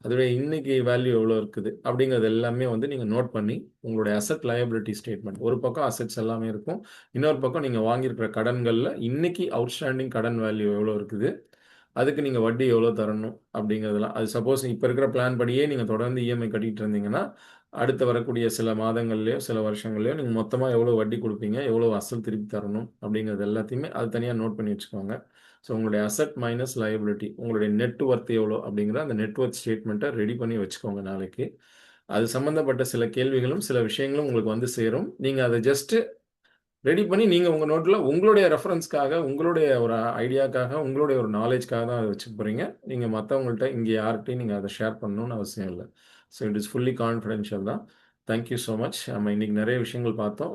அதோடைய இன்னைக்கு வேல்யூ எவ்வளோ இருக்குது அப்படிங்கிறது எல்லாமே வந்து நீங்கள் நோட் பண்ணி உங்களுடைய அசட் லயபிலிட்டி ஸ்டேட்மெண்ட், ஒரு பக்கம் அசட்ஸ் எல்லாமே இருக்கும், இன்னொரு பக்கம் நீங்கள் வாங்கியிருக்கிற கடன்களில் இன்னைக்கு அவுட்ஸ்டாண்டிங் கடன் வேல்யூ எவ்வளோ இருக்குது, அதுக்கு நீங்கள் வட்டி எவ்வளோ தரணும் அப்படிங்கிறதுலாம். அது சப்போஸ் இப்போ இருக்கிற பிளான் படியே நீங்கள் தொடர்ந்து இஎம்ஐ கட்டிகிட்டு இருந்தீங்கன்னா அடுத்து வரக்கூடிய சில மாதங்கள்லையோ சில வருஷங்கள்லையோ நீங்கள் மொத்தமாக எவ்வளோ வட்டி கொடுப்பீங்க, எவ்வளோ அசல் திருப்பி தரணும் அப்படிங்கிறது எல்லாத்தையுமே அது தனியாக நோட் பண்ணி வச்சுக்கோங்க. ஸோ உங்களுடைய அசட் மைனஸ் லயபிலிட்டி, உங்களுடைய நெட் ஒர்த் எவ்வளோ அப்படிங்கிற அந்த நெட் ஒர்த் ஸ்டேட்மெண்ட்டை ரெடி பண்ணி வச்சுக்கோங்க நாளைக்கு. அது சம்மந்தப்பட்ட சில கேள்விகளும் சில விஷயங்களும் உங்களுக்கு வந்து சேரும். நீங்கள் அதை ஜஸ்ட்டு ரெடி பண்ணி நீங்கள் உங்கள் நோட்டில் உங்களுடைய ரெஃபரன்ஸ்க்காக, உங்களுடைய ஒரு ஐடியாக்காக, உங்களுடைய ஒரு நாலேஜ்க்காக தான் அதை வச்சுக்க போகிறீங்க. நீங்கள் மற்றவங்கள்ட்ட இங்கே யார்கிட்டையும் நீங்கள் அதை ஷேர் பண்ணணும்னு அவசியம் இல்லை. So it is fully confidential தான். Thank you so much. நம்ம இன்றைக்கி நிறைய விஷயங்கள் பார்த்தோம்.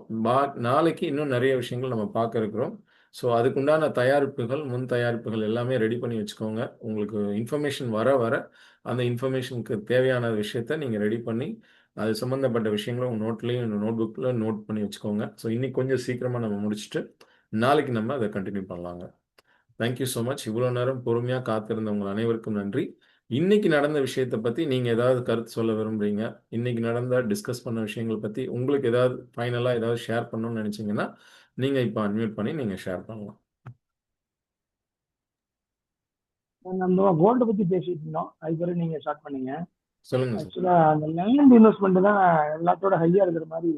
நாளைக்கு இன்னும் நிறைய விஷயங்கள் நம்ம பார்க்க இருக்கிறோம். ஸோ அதுக்குண்டான தயாரிப்புகள், முன் தயாரிப்புகள் எல்லாமே ரெடி பண்ணி வச்சுக்கோங்க. உங்களுக்கு இன்ஃபர்மேஷன் வர வர அந்த இன்ஃபர்மேஷனுக்கு தேவையான விஷயத்தை நீங்கள் ரெடி பண்ணி அது சம்மந்தப்பட்ட விஷயங்களை உங்கள் நோட்லேயும் நோட் புக்கில் நோட் பண்ணி வச்சுக்கோங்க. ஸோ இன்னைக்கு கொஞ்சம் சீக்கிரமாக நம்ம முடிச்சுட்டு நாளைக்கு நம்ம அதை கண்டினியூ பண்ணலாங்க. Thank you so much. இவ்வளோ நேரம் பொறுமையாக காத்திருந்த உங்கள் அனைவருக்கும் நன்றி. இன்னைக்கு நடந்த விஷயத்தை பற்றி நீங்கள் ஏதாவது கருத்து சொல்ல விரும்புகிறீங்க, இன்னைக்கு நடந்த டிஸ்கஸ் பண்ண விஷயங்களை பற்றி உங்களுக்கு ஏதாவது ஃபைனலாக ஏதாவது ஷேர் பண்ணணும்னு நினச்சிங்கன்னா நீங்கள் இப்போ அன்மியூட் பண்ணி நீங்கள் ஷேர் பண்ணலாம். நம்ம கோல்டு பத்தி பேசிட்டு இருந்தோம், அதுக்கு பிறகு நீங்க ஸ்டார்ட் பண்ணீங்க. சொல்லுங்க சார். ஆக்சுவலா அந்த லேண்ட் இன்வெஸ்ட்மெண்ட் தான் எல்லாத்தோட ஹையா இருக்கிற மாதிரி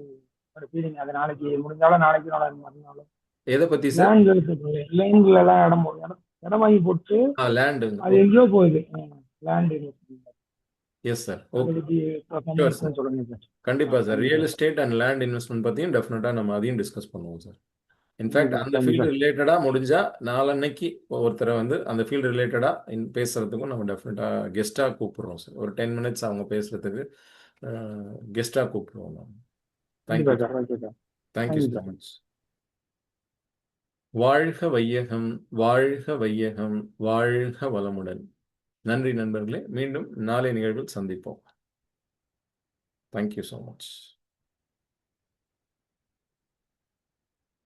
ஒரு ஃபீலிங். அது நாளைக்கு முடிஞ்சாலும் நாளைக்கு மறுநாளும் எதை பற்றி சார்? லேண்ட்ல எல்லாம் இடம் வாங்கி போட்டு லேண்டு அது எங்கேயோ போகுது. Land investment. Yes sir. அதை ஓகே, பத்தி performance சொல்லுங்க சார். கண்டிப்பாக sir. Real estate and land investment பற்றியும் டெஃபினட்டாக நம்ம அதையும் டிஸ்கஸ் பண்ணுவோம் சார். இன்ஃபேக்ட் அந்த ஃபீல்டு ரிலேட்டடாக முடிஞ்சால் நாளன்னைக்கு ஒருத்தரை வந்து அந்த ஃபீல்டு ரிலேட்டடாக பேசுகிறதுக்கும் நம்ம டெஃபினட்டாக கெஸ்ட்டாக கூப்பிடுறோம் சார். ஒரு 10 minutes அவங்க பேசுகிறதுக்கு கெஸ்ட்டாக கூப்பிடுவோம் நம்ம. Thank you sir. Okay sir. Thank you so much. வாழ்க வையகம், வாழ்க வையகம், வாழ்க வளமுடன். நன்றி நண்பர்களே. மீண்டும் நாளை நிகழ்வில் சந்திப்போம். Thank you so much.